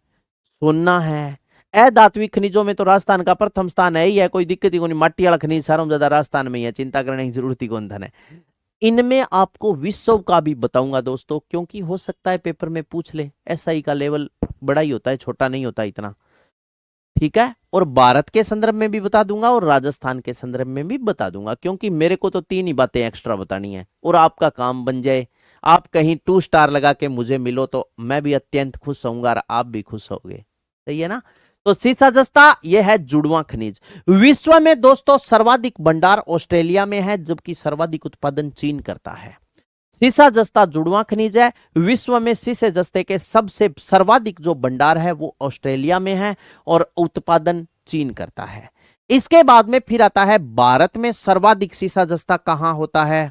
[SPEAKER 1] सोना है। अधात्विक खनिजों में तो राजस्थान का प्रथम स्थान है ही है, कोई दिक्कत ही नहीं। माटी वाला खनिज सारों ज्यादा राजस्थान में ही है, चिंता करने की जरूरत ही कौन धन है। इनमें आपको विश्व का भी बताऊंगा दोस्तों, क्योंकि हो सकता है पेपर में पूछ ले। एसआई का लेवल बड़ा ही होता है, छोटा नहीं होता इतना। ठीक है, और भारत के संदर्भ में भी बता दूंगा और राजस्थान के संदर्भ में भी बता दूंगा, क्योंकि मेरे को तो 3 ही बातें एक्स्ट्रा बतानी है और आपका काम बन जाए। आप कहीं 2 स्टार लगा के मुझे मिलो तो मैं भी अत्यंत खुश होऊंगा और आप भी खुश होगे। सही है ना। तो सीसा जस्ता यह है जुड़वा खनिज। विश्व में दोस्तों सर्वाधिक भंडार ऑस्ट्रेलिया में है, जबकि सर्वाधिक उत्पादन चीन करता है। सीसा जस्ता जुड़वा खनिज है। विश्व में सीसे जस्ते के सबसे सर्वाधिक जो भंडार है वो ऑस्ट्रेलिया में है और उत्पादन चीन करता है। इसके बाद में फिर आता है भारत में सर्वाधिक सीसा जस्ता कहां होता है।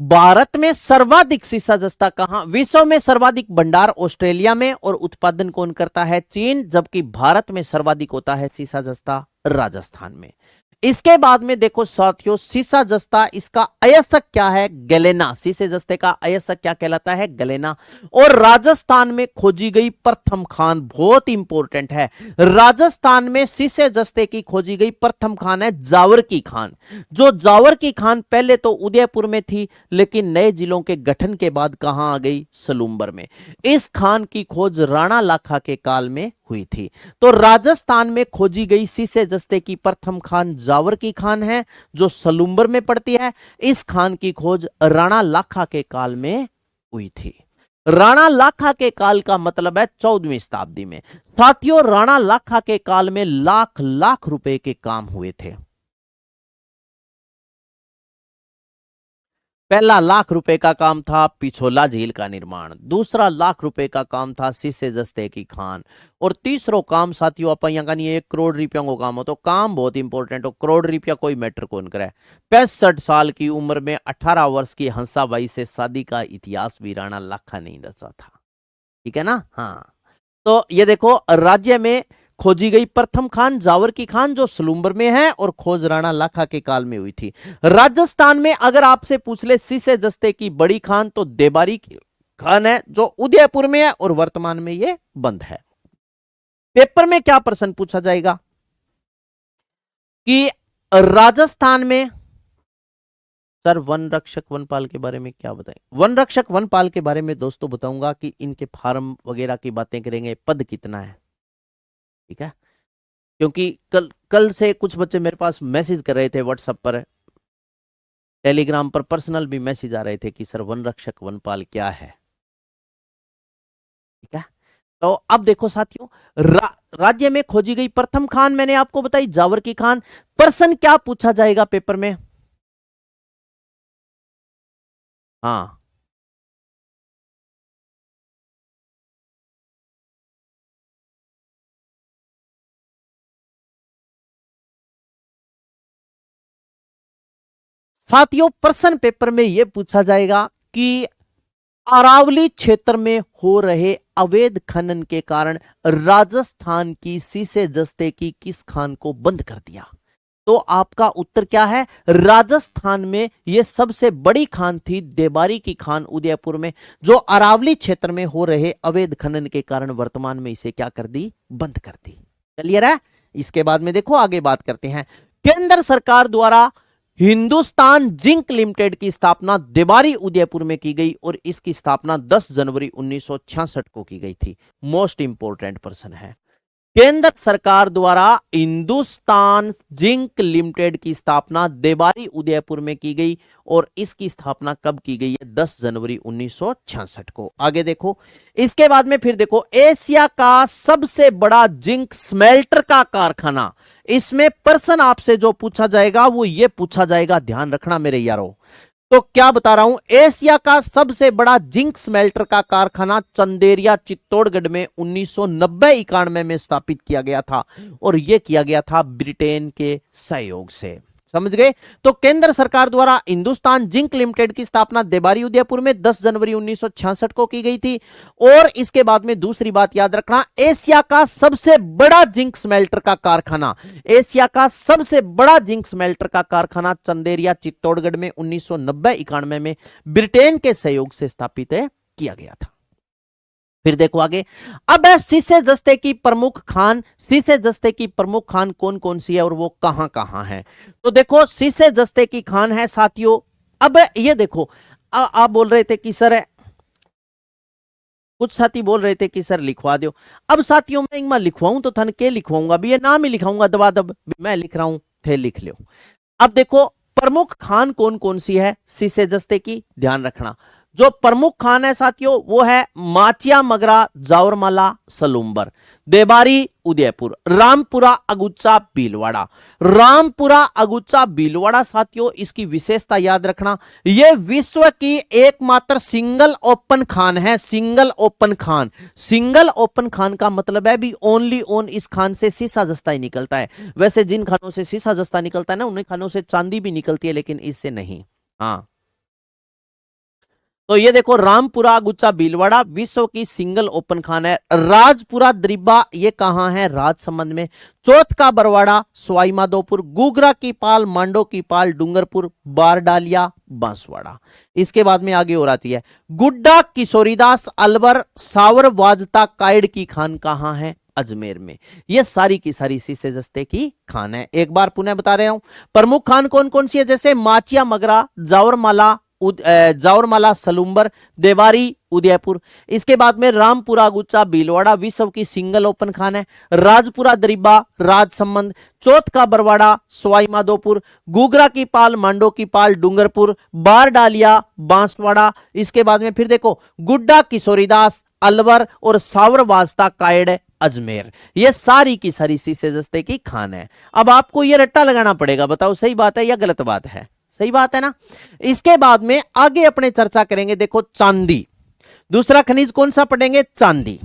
[SPEAKER 1] भारत में सर्वाधिक सीसा जस्ता कहां, विश्व में सर्वाधिक भंडार ऑस्ट्रेलिया में और उत्पादन कौन करता है, चीन, जबकि भारत में सर्वाधिक होता है सीसा जस्ता राजस्थान में। इसके बाद में देखो साथियों, सीसा जस्ता इसका अयस्क क्या है, गलेना। सीसे जस्ते का अयस्क क्या कहलाता है, गलेना। और राजस्थान में खोजी गई प्रथम खान, बहुत इंपॉर्टेंट है, राजस्थान में सीसे जस्ते की खोजी गई प्रथम खान है जावर की खान। जो जावर की खान पहले तो उदयपुर में थी, लेकिन नए जिलों के गठन के बाद कहां आ गई, सलूंबर में। इस खान की खोज राणा लाखा के काल में हुई थी। तो राजस्थान में खोजी गई सीसे जस्ते की प्रथम खान जावर की खान है, जो सलूंबर में पड़ती है। इस खान की खोज राणा लाखा के काल में हुई थी। राणा लाखा के काल का मतलब है 14वीं शताब्दी में। साथियों, राणा लाखा के काल में लाख लाख रुपए के काम हुए थे। पहला लाख रुपए का काम था पिछोला झील का निर्माण, दूसरा लाख रुपए का काम था सीसे जस्ते की खान, और तीसरो काम साथियों अपन यहाँ 1 करोड़ रुपया को काम हो। तो काम बहुत इंपॉर्टेंट हो, करोड़ रुपया कोई मैटर कौन करे। 65 साल की उम्र में 18 वर्ष की हंसाबाई से शादी का इतिहास भी राणा लाखा नहीं रचा था। ठीक है ना। हाँ, तो ये देखो, राज्य में खोजी गई प्रथम खान जावर की खान जो सलूंबर में है, और खोज राणा लाखा के काल में हुई थी। राजस्थान में अगर आपसे पूछ ले सीसे जस्ते की बड़ी खान, तो देबारी की खान है जो उदयपुर में है और वर्तमान में ये बंद है। पेपर में क्या प्रश्न पूछा जाएगा कि राजस्थान में, सर वन रक्षक वनपाल के बारे में क्या बताएं। वन रक्षक वनपाल के बारे में दोस्तों बताऊंगा कि इनके फार्म वगैरह की बातें करेंगे, पद कितना है। ठीक है, क्योंकि कल कल से कुछ बच्चे मेरे पास मैसेज कर रहे थे व्हाट्सएप पर, टेलीग्राम पर पर्सनल भी मैसेज आ रहे थे कि सर वन रक्षक वनपाल क्या है। ठीक है, तो अब देखो साथियों, राज्य में खोजी गई प्रथम खान मैंने आपको बताई जावर की खान। प्रश्न क्या पूछा जाएगा पेपर में। हाँ, साथियों प्रश्न पेपर में यह पूछा जाएगा कि अरावली क्षेत्र में हो रहे अवैध खनन के कारण राजस्थान की सीसे जस्ते की किस खान को बंद कर दिया। तो आपका उत्तर क्या है, राजस्थान में यह सबसे बड़ी खान थी देबारी की खान उदयपुर में, जो अरावली क्षेत्र में हो रहे अवैध खनन के कारण वर्तमान में इसे क्या कर दी, बंद कर दी। क्लियर है। इसके बाद में देखो आगे बात करते हैं। केंद्र सरकार द्वारा हिंदुस्तान जिंक लिमिटेड की स्थापना देबारी उदयपुर में की गई और इसकी स्थापना 10 जनवरी 1966 को की गई थी। मोस्ट इंपोर्टेंट पर्सन है। केंद्र सरकार द्वारा हिंदुस्तान जिंक लिमिटेड की स्थापना देबारी उदयपुर में की गई और इसकी स्थापना कब की गई है, 10 जनवरी 1966 को। आगे देखो, इसके बाद में फिर देखो, एशिया का सबसे बड़ा जिंक स्मेल्टर का कारखाना। इसमें प्रश्न आपसे जो पूछा जाएगा वो ये पूछा जाएगा, ध्यान रखना मेरे यारों। तो क्या बता रहा हूं, एशिया का सबसे बड़ा जिंक स्मेल्टर का कारखाना चंदेरिया चित्तौड़गढ़ में 1990-91 में स्थापित किया गया था, और यह किया गया था ब्रिटेन के सहयोग से। समझ गए। तो केंद्र सरकार द्वारा हिंदुस्तान जिंक लिमिटेड की स्थापना देबारी उदयपुर में 10 जनवरी 1966 को की गई थी। और इसके बाद में दूसरी बात याद रखना, एशिया का सबसे बड़ा जिंक स्मेल्टर का कारखाना, एशिया का सबसे बड़ा जिंक स्मेल्टर का कारखाना चंदेरिया चित्तौड़गढ़ में 1990-91 में ब्रिटेन के सहयोग से स्थापित किया गया था। फिर देखो आगे, अब है शीशे जस्ते की प्रमुख खान। शीशे जस्ते की प्रमुख खान कौन कौन सी है और वो कहां कहां है? तो देखो शीशे जस्ते की खान है साथियों, अब ये देखो, आप बोल रहे थे कि सर, कुछ साथी बोल रहे थे कि सर लिखवा दो। अब साथियों मैं एक लिखवाऊं तो थन के लिखवाऊंगा, अभी ये नाम ही लिखाऊंगा दबा दब, मैं लिख रहा हूं, थे लिख लो। अब देखो प्रमुख खान कौन कौन सी है शीशे जस्ते की, ध्यान रखना। जो प्रमुख खान है साथियों वो है माचिया मगरा जावरमाला सलूम्बर, देबारी उदयपुर, रामपुरा अगुच्चा भीलवाड़ा। रामपुरा अगुच्चा भीलवाड़ा साथियों, इसकी विशेषता याद रखना, यह विश्व की एकमात्र सिंगल ओपन खान है। Single open Khan, single open Khan का मतलब है भी ओनली ओन इस खान से शीशा जस्ता ही निकलता है। वैसे जिन खानों से शीशा जस्ता निकलता है ना, उन्हीं खानों से चांदी भी निकलती है, लेकिन इससे नहीं। हाँ, तो ये देखो रामपुरा गुच्चा भीलवाड़ा विश्व की सिंगल ओपन खान है। राजपुरा द्रिब्बा ये कहां है? राजसमंद में। चौथ का बरवाड़ा सवाई माधोपुर, गुगरा की पाल, मांडो की पाल, डूंगरपुर, बारडालिया, बांसवाड़ा। इसके बाद में आगे और आती है गुड्डा किशोरीदास अलवर सावर वाजता कायड़ की खान कहां है? अजमेर में। ये सारी की सारी शीशे जस्ते की खान है। एक बार पुनः बता रहा हूं, प्रमुख खान कौन कौन सी है? जैसे माचिया मगरा, जावरमाला, जावरमाला सलूम्बर, देवारी उदयपुर। इसके बाद में रामपुरा गुच्चा भीलवाड़ा विश्व की सिंगल ओपन खान है। राजपुरा दरिब्बा राजसमंद, चौथ का बरवाड़ा सवाई माधोपुर, गुगरा की पाल, मांडो की पाल, डूंगरपुर, बारडालिया, बांसवाड़ा। इसके बाद में फिर देखो गुड्डा किशोरीदास अलवर और सावर वास्ता कायड़ अजमेर। ये सारी की सारी शीशे जस्ते की खान है। अब आपको ये रट्टा लगाना पड़ेगा, बताओ सही बात है या गलत बात है? सही बात है ना। इसके बाद में आगे अपने चर्चा करेंगे, देखो चांदी, दूसरा खनिज कौन सा पढ़ेंगे? चांदी।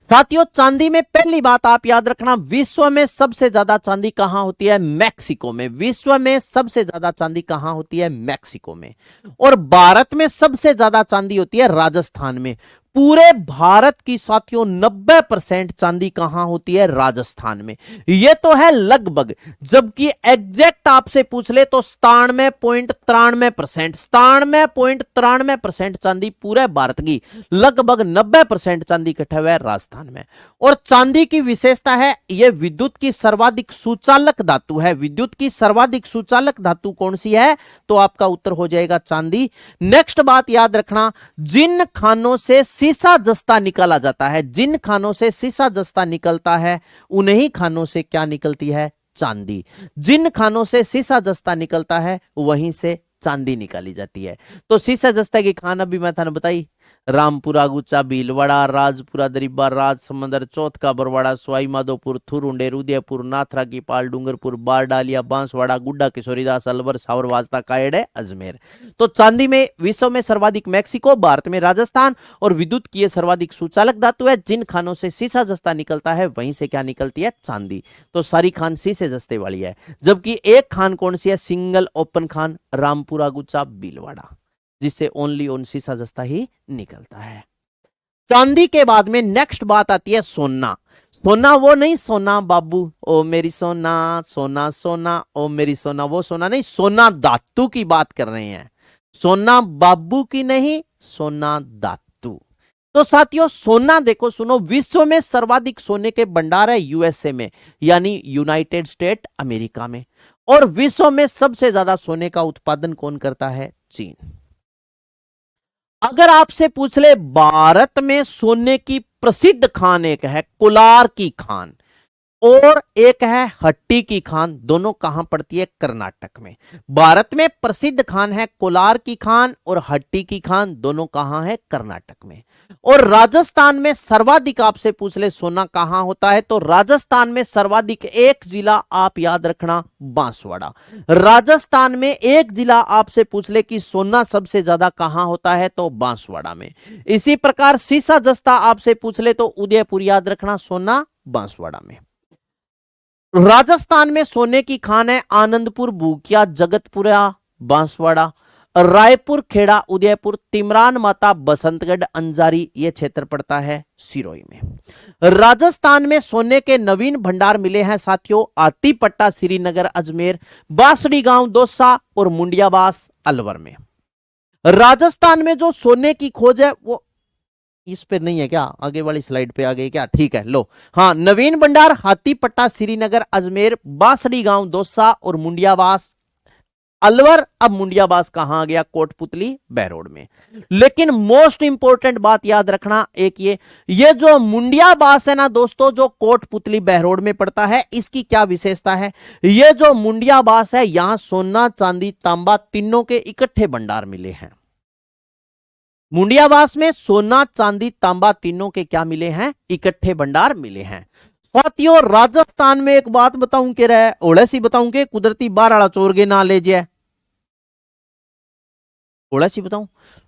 [SPEAKER 1] साथियों चांदी में पहली बात आप याद रखना, विश्व में सबसे ज्यादा चांदी कहां होती है? मैक्सिको में। विश्व में सबसे ज्यादा चांदी कहां होती है? मैक्सिको में। और भारत में सबसे ज्यादा चांदी होती है राजस्थान में। पूरे भारत की साथियों 90% चांदी कहां होती है? राजस्थान में। यह तो है लगभग, जबकि एग्जैक्ट आपसे पूछ ले तो 97.93%, 97.93% चांदी पूरे भारत की, लगभग 90% चांदी इकट्ठा हुआ है राजस्थान में। और चांदी की विशेषता है यह विद्युत की सर्वाधिक सुचालक धातु है। विद्युत की सर्वाधिक सुचालक धातु कौन सी है? तो आपका उत्तर हो जाएगा चांदी। नेक्स्ट बात याद रखना, जिन खानों से शीशा जस्ता निकाला जाता है, जिन खानों से शीशा जस्ता निकलता है उन्हीं खानों से क्या निकलती है? चांदी। जिन खानों से शीशा जस्ता निकलता है वहीं से चांदी निकाली जाती है। तो शीशा जस्ता की खान अभी मैं थाने बताई, रामपुरा गुच्चा भीलवाड़ा, राजपुरा दरिब्बा राजसमंदर, चौथ का बरवाड़ा सवाई माधोपुर, थुरुंडेर उदयपुर, नाथरा की पाल, डूंगरपुर, बारडालिया, बांसवाड़ा, गुड्डा किशोरीदास अलवर, सावर वाजता कायड़ अजमेर। तो चांदी में विश्व में सर्वाधिक मैक्सिको, भारत में राजस्थान, और विद्युत की सर्वाधिक सुचालक धातु है। जिन खानों से शीशा जस्ता निकलता है वहीं से क्या निकलती है? चांदी। तो सारी खान शीशे जस्ते वाली है। जबकि एक खान कौन सी है? सिंगल ओपन खान, रामपुरा गुच्चा भीलवाड़ा, जिससे ओनली ओन शीशा जस्ता ही निकलता है। चांदी के बाद में नेक्स्ट बात आती है सोना। सोना वो नहीं सोना बाबू ओ मेरी सोना, सोना सोना ओ मेरी सोना, वो सोना नहीं, सोना धातु की बात कर रहे हैं। सोना बाबू की नहीं, सोना धातु। तो साथियों सोना देखो सुनो, विश्व में सर्वाधिक सोने के भंडार है यूएसए में, यानी यूनाइटेड स्टेट अमेरिका में। और विश्व में सबसे ज्यादा सोने का उत्पादन कौन करता है? चीन। अगर आपसे पूछ ले भारत में सोने की प्रसिद्ध खान एक है कोलार की खान और एक है हट्टी की खान, दोनों कहां पड़ती है? कर्नाटक में। भारत में प्रसिद्ध खान है कोलार की खान और हट्टी की खान, दोनों कहां है? कर्नाटक में। और राजस्थान में सर्वाधिक आपसे पूछ ले सोना कहां होता है? तो राजस्थान में सर्वाधिक एक जिला आप याद रखना, बांसवाड़ा। राजस्थान में एक जिला आपसे पूछ ले कि सोना सबसे ज्यादा कहां होता है? तो बांसवाड़ा में। इसी प्रकार शीशा जस्ता आपसे पूछ ले तो उदयपुर याद रखना, सोना बांसवाड़ा में। राजस्थान में सोने की खान है आनंदपुर, भूकिया, जगतपुरा, बांसवाड़ा, रायपुर, खेड़ा, उदयपुर, तिमरान माता, बसंतगढ़, अंजारी, यह क्षेत्र पड़ता है सिरोही में। राजस्थान में सोने के नवीन भंडार मिले हैं साथियों आतीपट्टा, श्रीनगर, अजमेर, बांसड़ी गांव, दौसा और मुंडियाबास अलवर में। राजस्थान में जो सोने की खोज है वो इस पे नहीं है क्या, आगे वाली स्लाइड पे आ गई क्या, ठीक है लो। हाँ, नवीन भंडार हाथीपट्टा श्रीनगर अजमेर बांसड़ी गांव दौसा और मुंडियावास अलवर। अब मुंडियाबास कहां आ गया, कोटपुतली बहरोड में। लेकिन मोस्ट इंपोर्टेंट बात याद रखना एक ये जो मुंडियाबास है ना दोस्तों, जो कोटपुतली बहरोड में पड़ता है, इसकी क्या विशेषता है। ये जो मुंडियाबास है, यहां सोना चांदी तांबा तीनों के इकट्ठे भंडार मिले हैं। मुंडियाबास में सोना चांदी तांबा तीनों के क्या मिले हैं, इकट्ठे भंडार मिले हैं। साथियों, राजस्थान में एक बात बताऊं के रहे ओले सी बताऊं के कुदरती बाराड़ा चोरगे ना ले जाए, थोड़ा सी बताऊं,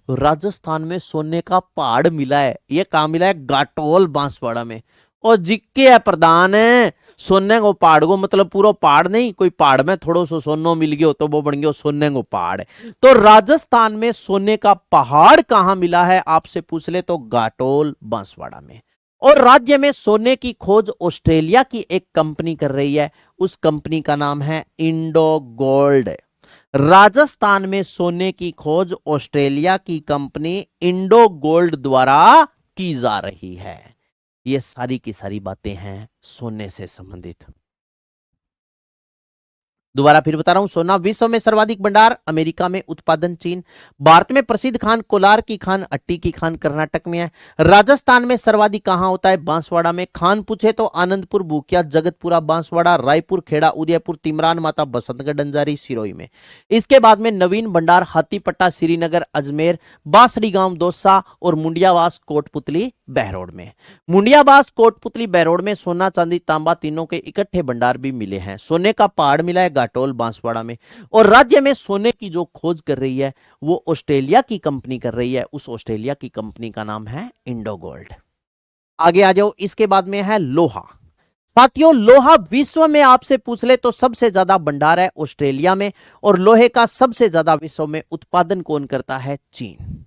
[SPEAKER 1] राजस्थान में सोने का पहाड़ मिला है। ये कहां मिला है, गाटोल बांसवाड़ा में। और जिक्के है प्रधान है सोने को पहाड़ को, मतलब पूरा पहाड़ नहीं, कोई पहाड़ में थोड़ा सा सोनो मिल गया तो वो बन गया सोने को पहाड़। तो राजस्थान में सोने का पहाड़ कहां मिला है आपसे पूछ ले तो गाटोल बांसवाड़ा में। और राज्य में सोने की खोज ऑस्ट्रेलिया की एक कंपनी कर रही है, उस कंपनी का नाम है इंडो गोल्ड। राजस्थान में सोने की खोज ऑस्ट्रेलिया की कंपनी इंडो गोल्ड द्वारा की जा रही है। ये सारी की सारी बातें हैं सोने से संबंधित। दोबारा फिर बता रहा हूं, सोना विश्व में सर्वाधिक भंडार अमेरिका में, उत्पादन चीन। भारत में प्रसिद्ध खान कोलार की खान, अट्टी की खान कर्नाटक में है। राजस्थान में सर्वाधिक कहां होता है, बांसवाड़ा में। खान पूछे तो आनंदपुर भूकिया जगतपुरा बांसवाड़ा रायपुर खेड़ा उदयपुर तिमरान माता बसंतगढ़ डंजारी सिरोही में। इसके बाद में नवीन भंडार हाथीपट्टा श्रीनगर अजमेर बांसड़ी गांव दौसा और मुंडियावास कोटपुतली बहरोड में। मुंडियाबास कोटपुतली बहरोड में सोना चांदी तांबा तीनों के इकट्ठे भंडार भी मिले हैं। सोने का पहाड़ मिला है गाटोल बांसवाड़ा में। और राज्य में सोने की जो खोज कर रही है वो ऑस्ट्रेलिया की कंपनी कर रही है, उस ऑस्ट्रेलिया की कंपनी का नाम है इंडो गोल्ड। आगे आ जाओ, इसके बाद में है लोहा। साथियों, लोहा विश्व में आपसे पूछ ले तो सबसे ज्यादा भंडार है ऑस्ट्रेलिया में, और लोहे का सबसे ज्यादा विश्व में उत्पादन कौन करता है, चीन।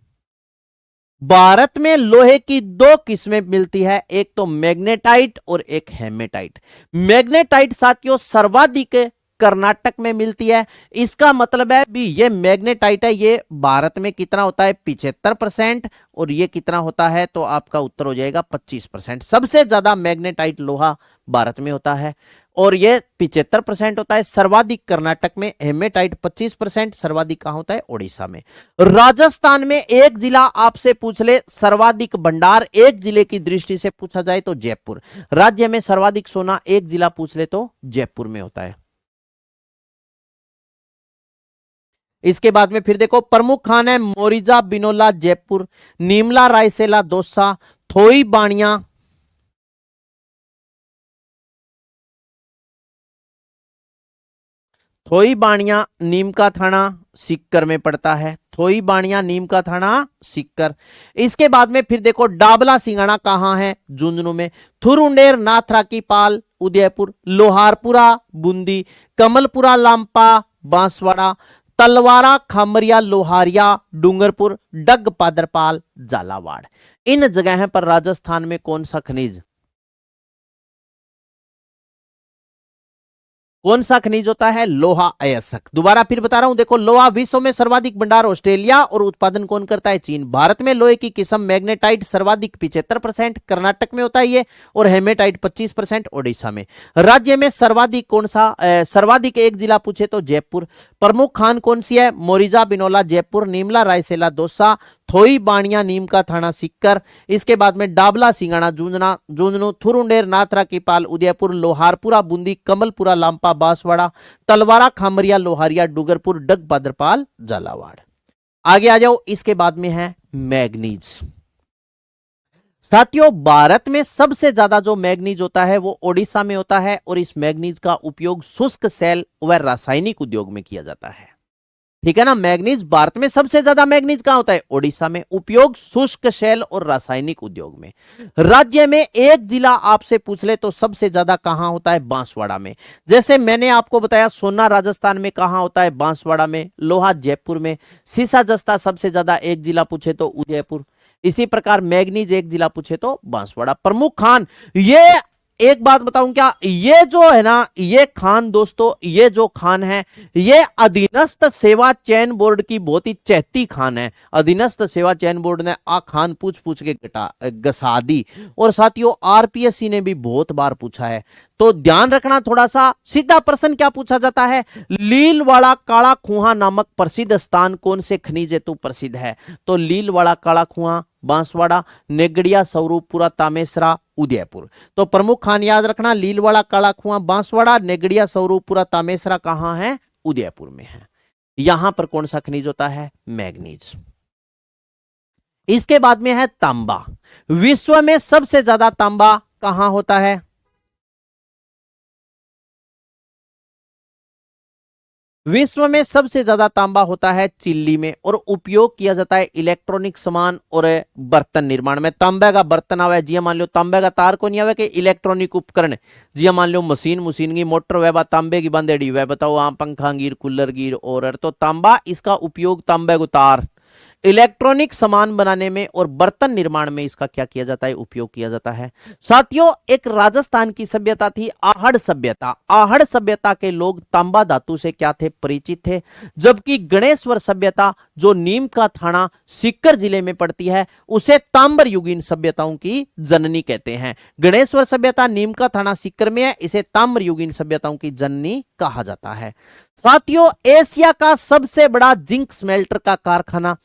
[SPEAKER 1] भारत में लोहे की दो किस्में मिलती है, एक तो मैग्नेटाइट और एक हेमेटाइट। मैग्नेटाइट साथियों सर्वाधिक कर्नाटक में मिलती है। इसका मतलब है भी ये मैग्नेटाइट है, ये भारत में कितना होता है 75%, और ये कितना होता है तो आपका उत्तर हो जाएगा 25%। सबसे ज्यादा मैग्नेटाइट लोहा भारत में होता है और ये 75% होता है। सर्वाधिक कर्नाटक में, हेमेटाइट 25%, सर्वाधिक कहां होता है, ओडिशा में। राजस्थान में एक जिला आपसे पूछ ले सर्वाधिक भंडार, एक जिले की दृष्टि से पूछा जाए तो जयपुर। राज्य में सर्वाधिक सोना एक जिला पूछ ले तो जयपुर में होता है। इसके बाद में फिर देखो, प्रमुख खान है मोरिजा बिनोला जयपुर, नीमला रायसेला दौसा, थोई बाणिया थोई बाणिया नीम का थाना सीकर में पड़ता है। थोई बाणिया नीम का थाना सीकर। इसके बाद में फिर देखो, डाबला सिंगाना कहां है, झुंझुनू में। थुरुंडेर नाथरा की पाल उदयपुर, लोहारपुरा बूंदी, कमलपुरा लांपा बांसवाड़ा, तलवारा खामरिया लोहारिया डूंगरपुर, डग पादरपाल झालावाड़। इन जगह पर राजस्थान में कौन सा खनिज, कौन सा खनिज होता है, लोहा अयस्क। दोबारा फिर बता रहा हूं, देखो लोहा विश्व में सर्वाधिक भंडार ऑस्ट्रेलिया और उत्पादन कौन करता है, चीन। भारत में लोहे की किस्म मैग्नेटाइट सर्वाधिक 75%, कर्नाटक में होता है ये, और हेमेटाइट 25% ओडिशा में। राज्य में सर्वाधिक कौन सा, सर्वाधिक एक जिला पूछे तो जयपुर। प्रमुख खान कौन सी है, मोरिजा बिनोला जयपुर, नीमला रायसेला दौसा, थोई बाणिया नीम का थाना सीकर। इसके बाद में डाबला सिंगाना झुंझुनू, थुरुंडेर नाथरा की पाल उदयपुर, लोहारपुरा बूंदी, कमलपुरा लांपा बांसवाड़ा, तलवारा खामरिया लोहारिया डूंगरपुर, डग पादरपाल झालावाड़। आगे आ जाओ, इसके बाद में है मैग्नीज। साथियों, भारत में सबसे ज्यादा जो मैग्नीज होता है वो ओडिशा में होता है, और इस मैग्नीज का उपयोग शुष्क सेल व रासायनिक उद्योग में किया जाता है। ठीक है ना, मैग्नीज भारत में सबसे ज्यादा मैग्नीज कहां होता है, ओडिशा में। उपयोग शुष्क शैल और रासायनिक उद्योग में। राज्य में एक जिला आपसे पूछ ले तो सबसे ज्यादा कहां होता है, बांसवाड़ा में। जैसे मैंने आपको बताया, सोना राजस्थान में कहां होता है, बांसवाड़ा में। लोहा जयपुर में। सीसा जस्ता सबसे ज्यादा एक जिला पूछे तो उदयपुर। इसी प्रकार मैग्नीज एक जिला पूछे तो बांसवाड़ा। प्रमुख खान, ये एक बात बताऊं क्या, ये जो है ना, ये खान दोस्तों, ये जो खान है, ये अधीनस्थ सेवा चयन बोर्ड की बहुत ही चहती खान है। अधीनस्थ सेवा चयन बोर्ड ने आ खान पूछ पूछ के घसा दी। और साथियों आरपीएससी ने भी बहुत बार पूछा है, तो ध्यान रखना थोड़ा सा। सीधा प्रश्न क्या पूछा जाता है, लीलवाड़ा काला कुआं नामक प्रसिद्ध स्थान कौन से खनिज हेतु प्रसिद्ध है? तो लीलवाड़ा काला कुआं बांसवाड़ा, नेगड़िया, स्वरूपपुरा, तामेसरा, उदयपुर। तो प्रमुख खान याद रखना, लीलवाड़ा काला कुआं बांसवाड़ा, नेगड़िया, स्वरूपपुरा, तामेसरा कहां है? उदयपुर में है। यहां पर कौन सा खनिज होता है? मैग्नीज। इसके बाद में है तांबा। विश्व में सबसे ज्यादा तांबा कहां होता है? विश्व में सबसे ज्यादा तांबा होता है चिल्ली में, और उपयोग किया जाता है इलेक्ट्रॉनिक सामान और बर्तन निर्माण में। तांबे का बर्तन आवे, जी मान लो तांबे का तार को नहीं आवे कि इलेक्ट्रॉनिक उपकरण, जी मान लो मशीन की मोटर वह तांबे की बंदेड़ी वह बताओ, वहां पंखा गिर, कूलर गिर, और तो तांबा, इसका उपयोग तांबे को तार, इलेक्ट्रॉनिक सामान बनाने में और बर्तन निर्माण में इसका क्या किया जाता है? उपयोग किया जाता है। साथियों एक राजस्थान की सभ्यता थी आहड़ सभ्यता। आहड़ सभ्यता के लोग तांबा धातु से क्या थे? परिचित थे। जबकि गणेश्वर सभ्यता जो नीम का थाना सीकर जिले में पड़ती है, उसे तांबर युगीन सभ्यताओं की जननी कहते हैं। गणेश्वर सभ्यता नीम का थाना सीकर में है, इसे तांबर युगीन सभ्यताओं की जननी कहा जाता है। साथियों एशिया का सबसे बड़ा जिंक स्मेल्टर का कारखाना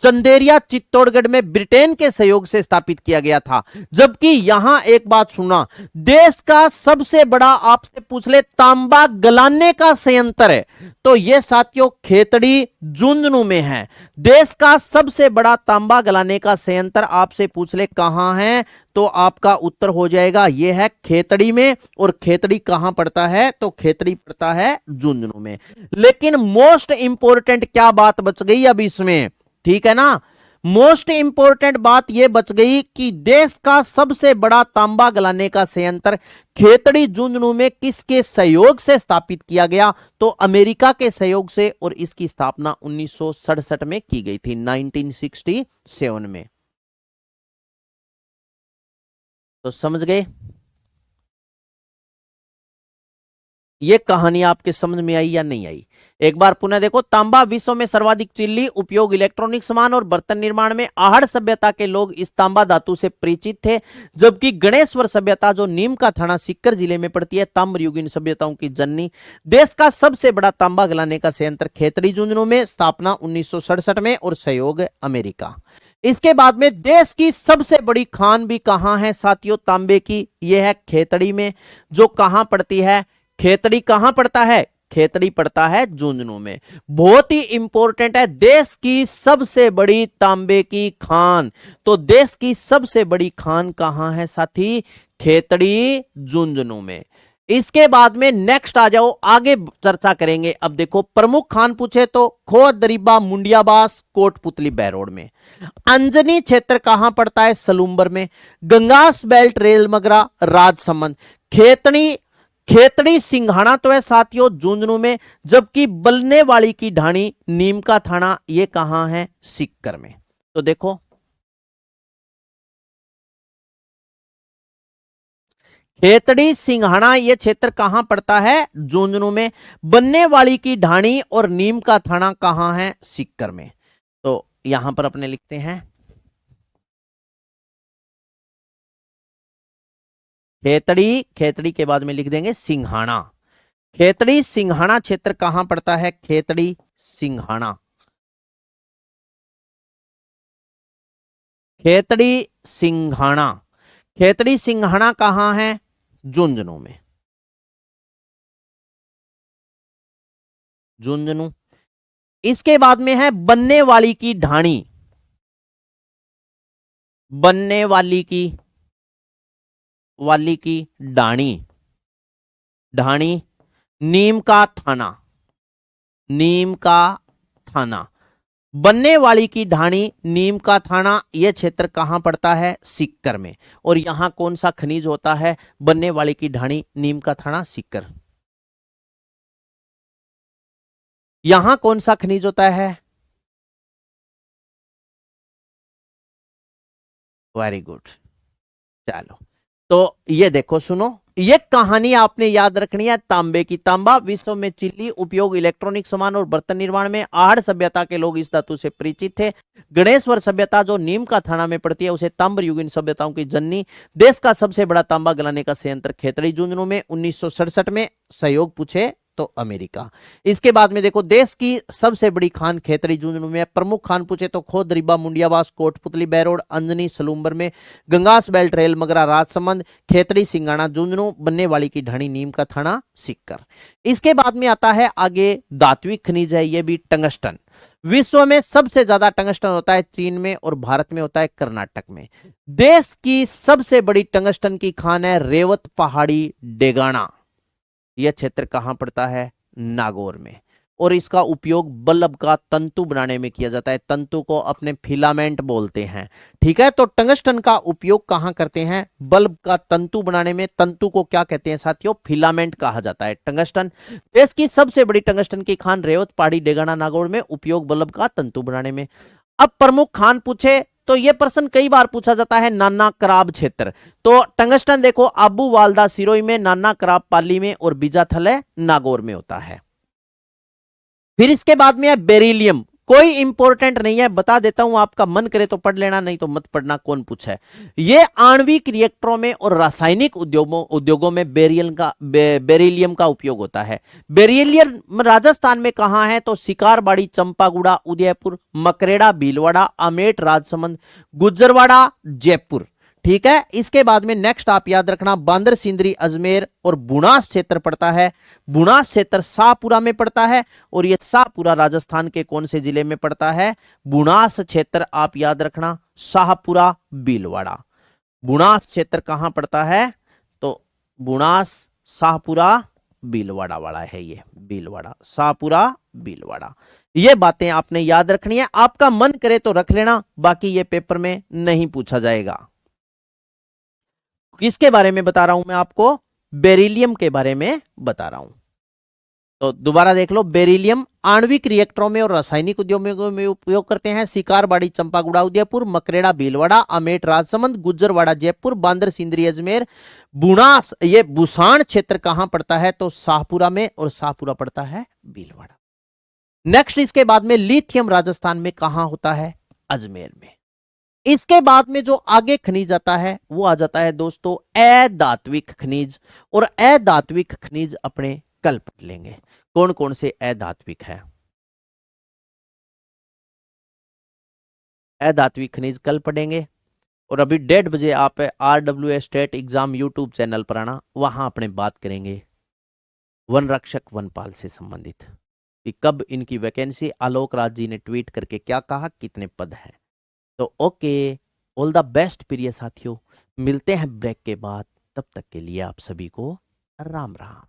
[SPEAKER 1] चंदेरिया चित्तौड़गढ़ में ब्रिटेन के सहयोग से स्थापित किया गया था। जबकि यहां एक बात सुना, देश का सबसे बड़ा, आपसे पूछ ले, तांबा गलाने का संयंत्र है, तो यह साथियों खेतड़ी झुंझुनू में है। देश का सबसे बड़ा तांबा गलाने का संयंत्र आपसे पूछ ले कहां है, तो आपका उत्तर हो जाएगा यह है खेतड़ी में। और खेतड़ी कहां पड़ता है? तो खेतड़ी पड़ता है झुंझुनू में। लेकिन मोस्ट इंपोर्टेंट क्या बात बच गई अब इसमें, ठीक है ना, मोस्ट इंपोर्टेंट बात यह बच गई कि देश का सबसे बड़ा तांबा गलाने का संयंत्र खेतड़ी झुंझुनू में किसके सहयोग से स्थापित किया गया? तो अमेरिका के सहयोग से, और इसकी स्थापना 1967 में की गई थी, 1967 में। तो समझ गए? ये कहानी आपके समझ में आई या नहीं आई? एक बार पुनः देखो, तांबा विश्व में सर्वाधिक चिल्ली, उपयोग इलेक्ट्रॉनिक सामान और बर्तन निर्माण में। आहड़ सभ्यता के लोग इस तांबा धातु से परिचित थे। जबकि गणेश्वर सभ्यता जो नीम का थाना सीकर जिले में पड़ती है, ताम्र युगीन सभ्यताओं की जननी। देश का सबसे बड़ा तांबा गलाने का संयंत्र खेतड़ी झुंझुनू में, स्थापना 1967 में, और सहयोग अमेरिका। इसके बाद में देश की सबसे बड़ी खान भी कहां है साथियों तांबे की? यह है खेतड़ी में, जो कहां पड़ती है? खेतड़ी कहां पड़ता है? खेतड़ी पड़ता है झुंझुनू में। बहुत ही इंपॉर्टेंट है, देश की सबसे बड़ी तांबे की खान। तो देश की सबसे बड़ी खान कहां है साथी? खेतड़ी झुंझुनू में। इसके बाद में नेक्स्ट आ जाओ, आगे चर्चा करेंगे। अब देखो प्रमुख खान पूछे तो खो दरीबा, मुंडियाबास, कोटपुतली, बहरोड में। अंजनी क्षेत्र कहां पड़ता है? सलूंबर में। Gangas belt, rail Magra, Rajsamand. खेतड़ी, खेतड़ी सिंघाना तो है साथियों झुंझुनू में। जबकि बलने वाली की ढाणी, नीम का थाना, ये कहां है? सीकर में। तो देखो खेतड़ी सिंघाना ये क्षेत्र कहां पड़ता है? झुंझुनू में। बनने वाली की ढाणी और नीम का थाना कहां है? सीकर में। तो यहां पर अपने लिखते हैं खेतड़ी, खेतड़ी के बाद में लिख देंगे सिंघाना। खेतड़ी सिंघाना क्षेत्र कहां पड़ता है? खेतड़ी सिंघाना, खेतड़ी सिंघाना। खेतड़ी सिंघाना कहां है? झुंझुनू में। झुंझुनू। इसके बाद में है बनने वाली की ढाणी। बनने वाली की ढाणी, ढाणी, नीम का थाना, नीम का थाना। बनने वाली की ढाणी, नीम का थाना, यह क्षेत्र कहां पड़ता है? सीकर में। और यहां कौन सा खनिज होता है? बनने वाली की ढाणी, नीम का थाना, सीकर। यहां कौन सा खनिज होता है? Very good. चलो तो ये देखो सुनो, ये कहानी आपने याद रखनी है तांबे की। तांबा विश्व में चिल्ली उपयोग इलेक्ट्रॉनिक सामान और बर्तन निर्माण में। आहड़ सभ्यता के लोग इस धातु से परिचित थे। गणेश्वर सभ्यता जो नीम का थाना में पड़ती है उसे ताम्रयुगीन सभ्यताओं की जननी। देश का सबसे बड़ा तांबा गलाने का संयंत्र खेतड़ी झुंझुनू में। 1967 में सहयोग पूछे तो अमेरिका। इसके बाद में देखो देश की सबसे बड़ी खान खेतड़ी झुंझुनू में। प्रमुख खान पूछे तो खोद, रिबा, मुंडियावास, कोटपुतली, बैरोड, अंजनी, सलूम्बर में। गंगास बेल्ट रेल मगरा राजसमंद, खेतड़ी, सिंगाना, झुंझुनू, बनने वाली की ढाणी, नीम का थाना, सिक्कर। इसके बाद में आता है आगे धात्विक खनिज है, ये भी टंगस्टन। विश्व में सबसे ज्यादा टंगस्टन होता है चीन में और भारत में होता है कर्नाटक में। देश की सबसे बड़ी टंगस्टन की खान है रेवत पहाड़ी डेगाना। यह क्षेत्र कहां पड़ता है? नागौर में। और इसका उपयोग बल्ब का तंतु बनाने में किया जाता है। तंतु को अपने फिलामेंट बोलते हैं। ठीक है, तो टंगस्टन का उपयोग कहां करते हैं? बल्ब का तंतु बनाने में। तंतु को क्या कहते हैं साथियों? फिलामेंट कहा जाता है। टंगस्टन देश की सबसे बड़ी टंगस्टन की खान रेवत पहाड़ी डेगाना नागौर में। उपयोग बल्ब का तंतु बनाने में। अब प्रमुख खान पूछे तो यह प्रश्न कई बार पूछा जाता है। नाना कराब क्षेत्र, तो टंगस्टन देखो आबू वालदा सिरोही में, नाना कराब पाली में और बीजाथल नागौर में होता है। फिर इसके बाद में है बेरिलियम। कोई इंपॉर्टेंट नहीं है, बता देता हूं, आपका मन करे तो पढ़ लेना, नहीं तो मत पढ़ना, कौन पूछा है। ये आणविक रिएक्टरों में और रासायनिक उद्योगों में बेरिलियम का उपयोग होता है। बेरिलियम राजस्थान में कहां है? तो शिकारबाड़ी, चंपागुड़ा, उदयपुर, मकरेड़ा, भीलवाड़ा, अमेठ, राजसमंद, गुज्जरवाड़ा, जयपुर। ठीक है, इसके बाद में नेक्स्ट आप याद रखना बांदर सिंदरी, अजमेर और बुनास क्षेत्र पड़ता है। बुनास क्षेत्र शाहपुरा में पड़ता है और यह शाहपुरा राजस्थान के कौन से जिले में पड़ता है? बुनास क्षेत्र आप याद रखना शाहपुरा, भीलवाड़ा। बुनास क्षेत्र कहां पड़ता है? तो बुनास शाहपुरा भीलवाड़ा वाला है, ये भीलवाड़ा, शाहपुरा भीलवाड़ा। ये बातें आपने याद रखनी है, आपका मन करे तो रख लेना, बाकी ये पेपर में नहीं पूछा जाएगा। किसके बारे में बता रहा हूं मैं आपको? बेरिलियम के बारे में बता रहा हूं। तो दोबारा देख लो, बेरिलियम आणविक रिएक्टरों में और रासायनिक उद्योगों में उपयोग करते हैं। शिकारबाड़ी, चंपागुड़ा, उदयपुर, मकरेड़ा, भीलवाड़ा, अमेठ, राजसमंद, गुज्जरवाड़ा, जयपुर, बांदर सिंदरी, अजमेर, बुनास। ये बुसान क्षेत्र कहां पड़ता है? तो शाहपुरा में और शाहपुरा पड़ता है भीलवाड़ा। नेक्स्ट इसके बाद में लिथियम राजस्थान में कहां होता है? अजमेर में। इसके बाद में जो आगे खनिज आता है वो आ जाता है दोस्तों अधात्विक खनिज। और अधात्विक खनिज अपने कल पढ़ लेंगे। कौन कौन से अधात्विक है? अधात्विक खनिज कल पढ़ेंगे। और अभी 1:30 बजे आप RWA state exam YouTube channel पर आना, वहां अपने बात करेंगे वन रक्षक वनपाल से संबंधित कि कब इनकी वैकेंसी। आलोक राज जी ने ट्वीट करके क्या कहा, कितने पद हैं। तो ओके, ऑल द बेस्ट प्रिय साथियों, मिलते हैं ब्रेक के बाद। तब तक के लिए आप सभी को राम राम।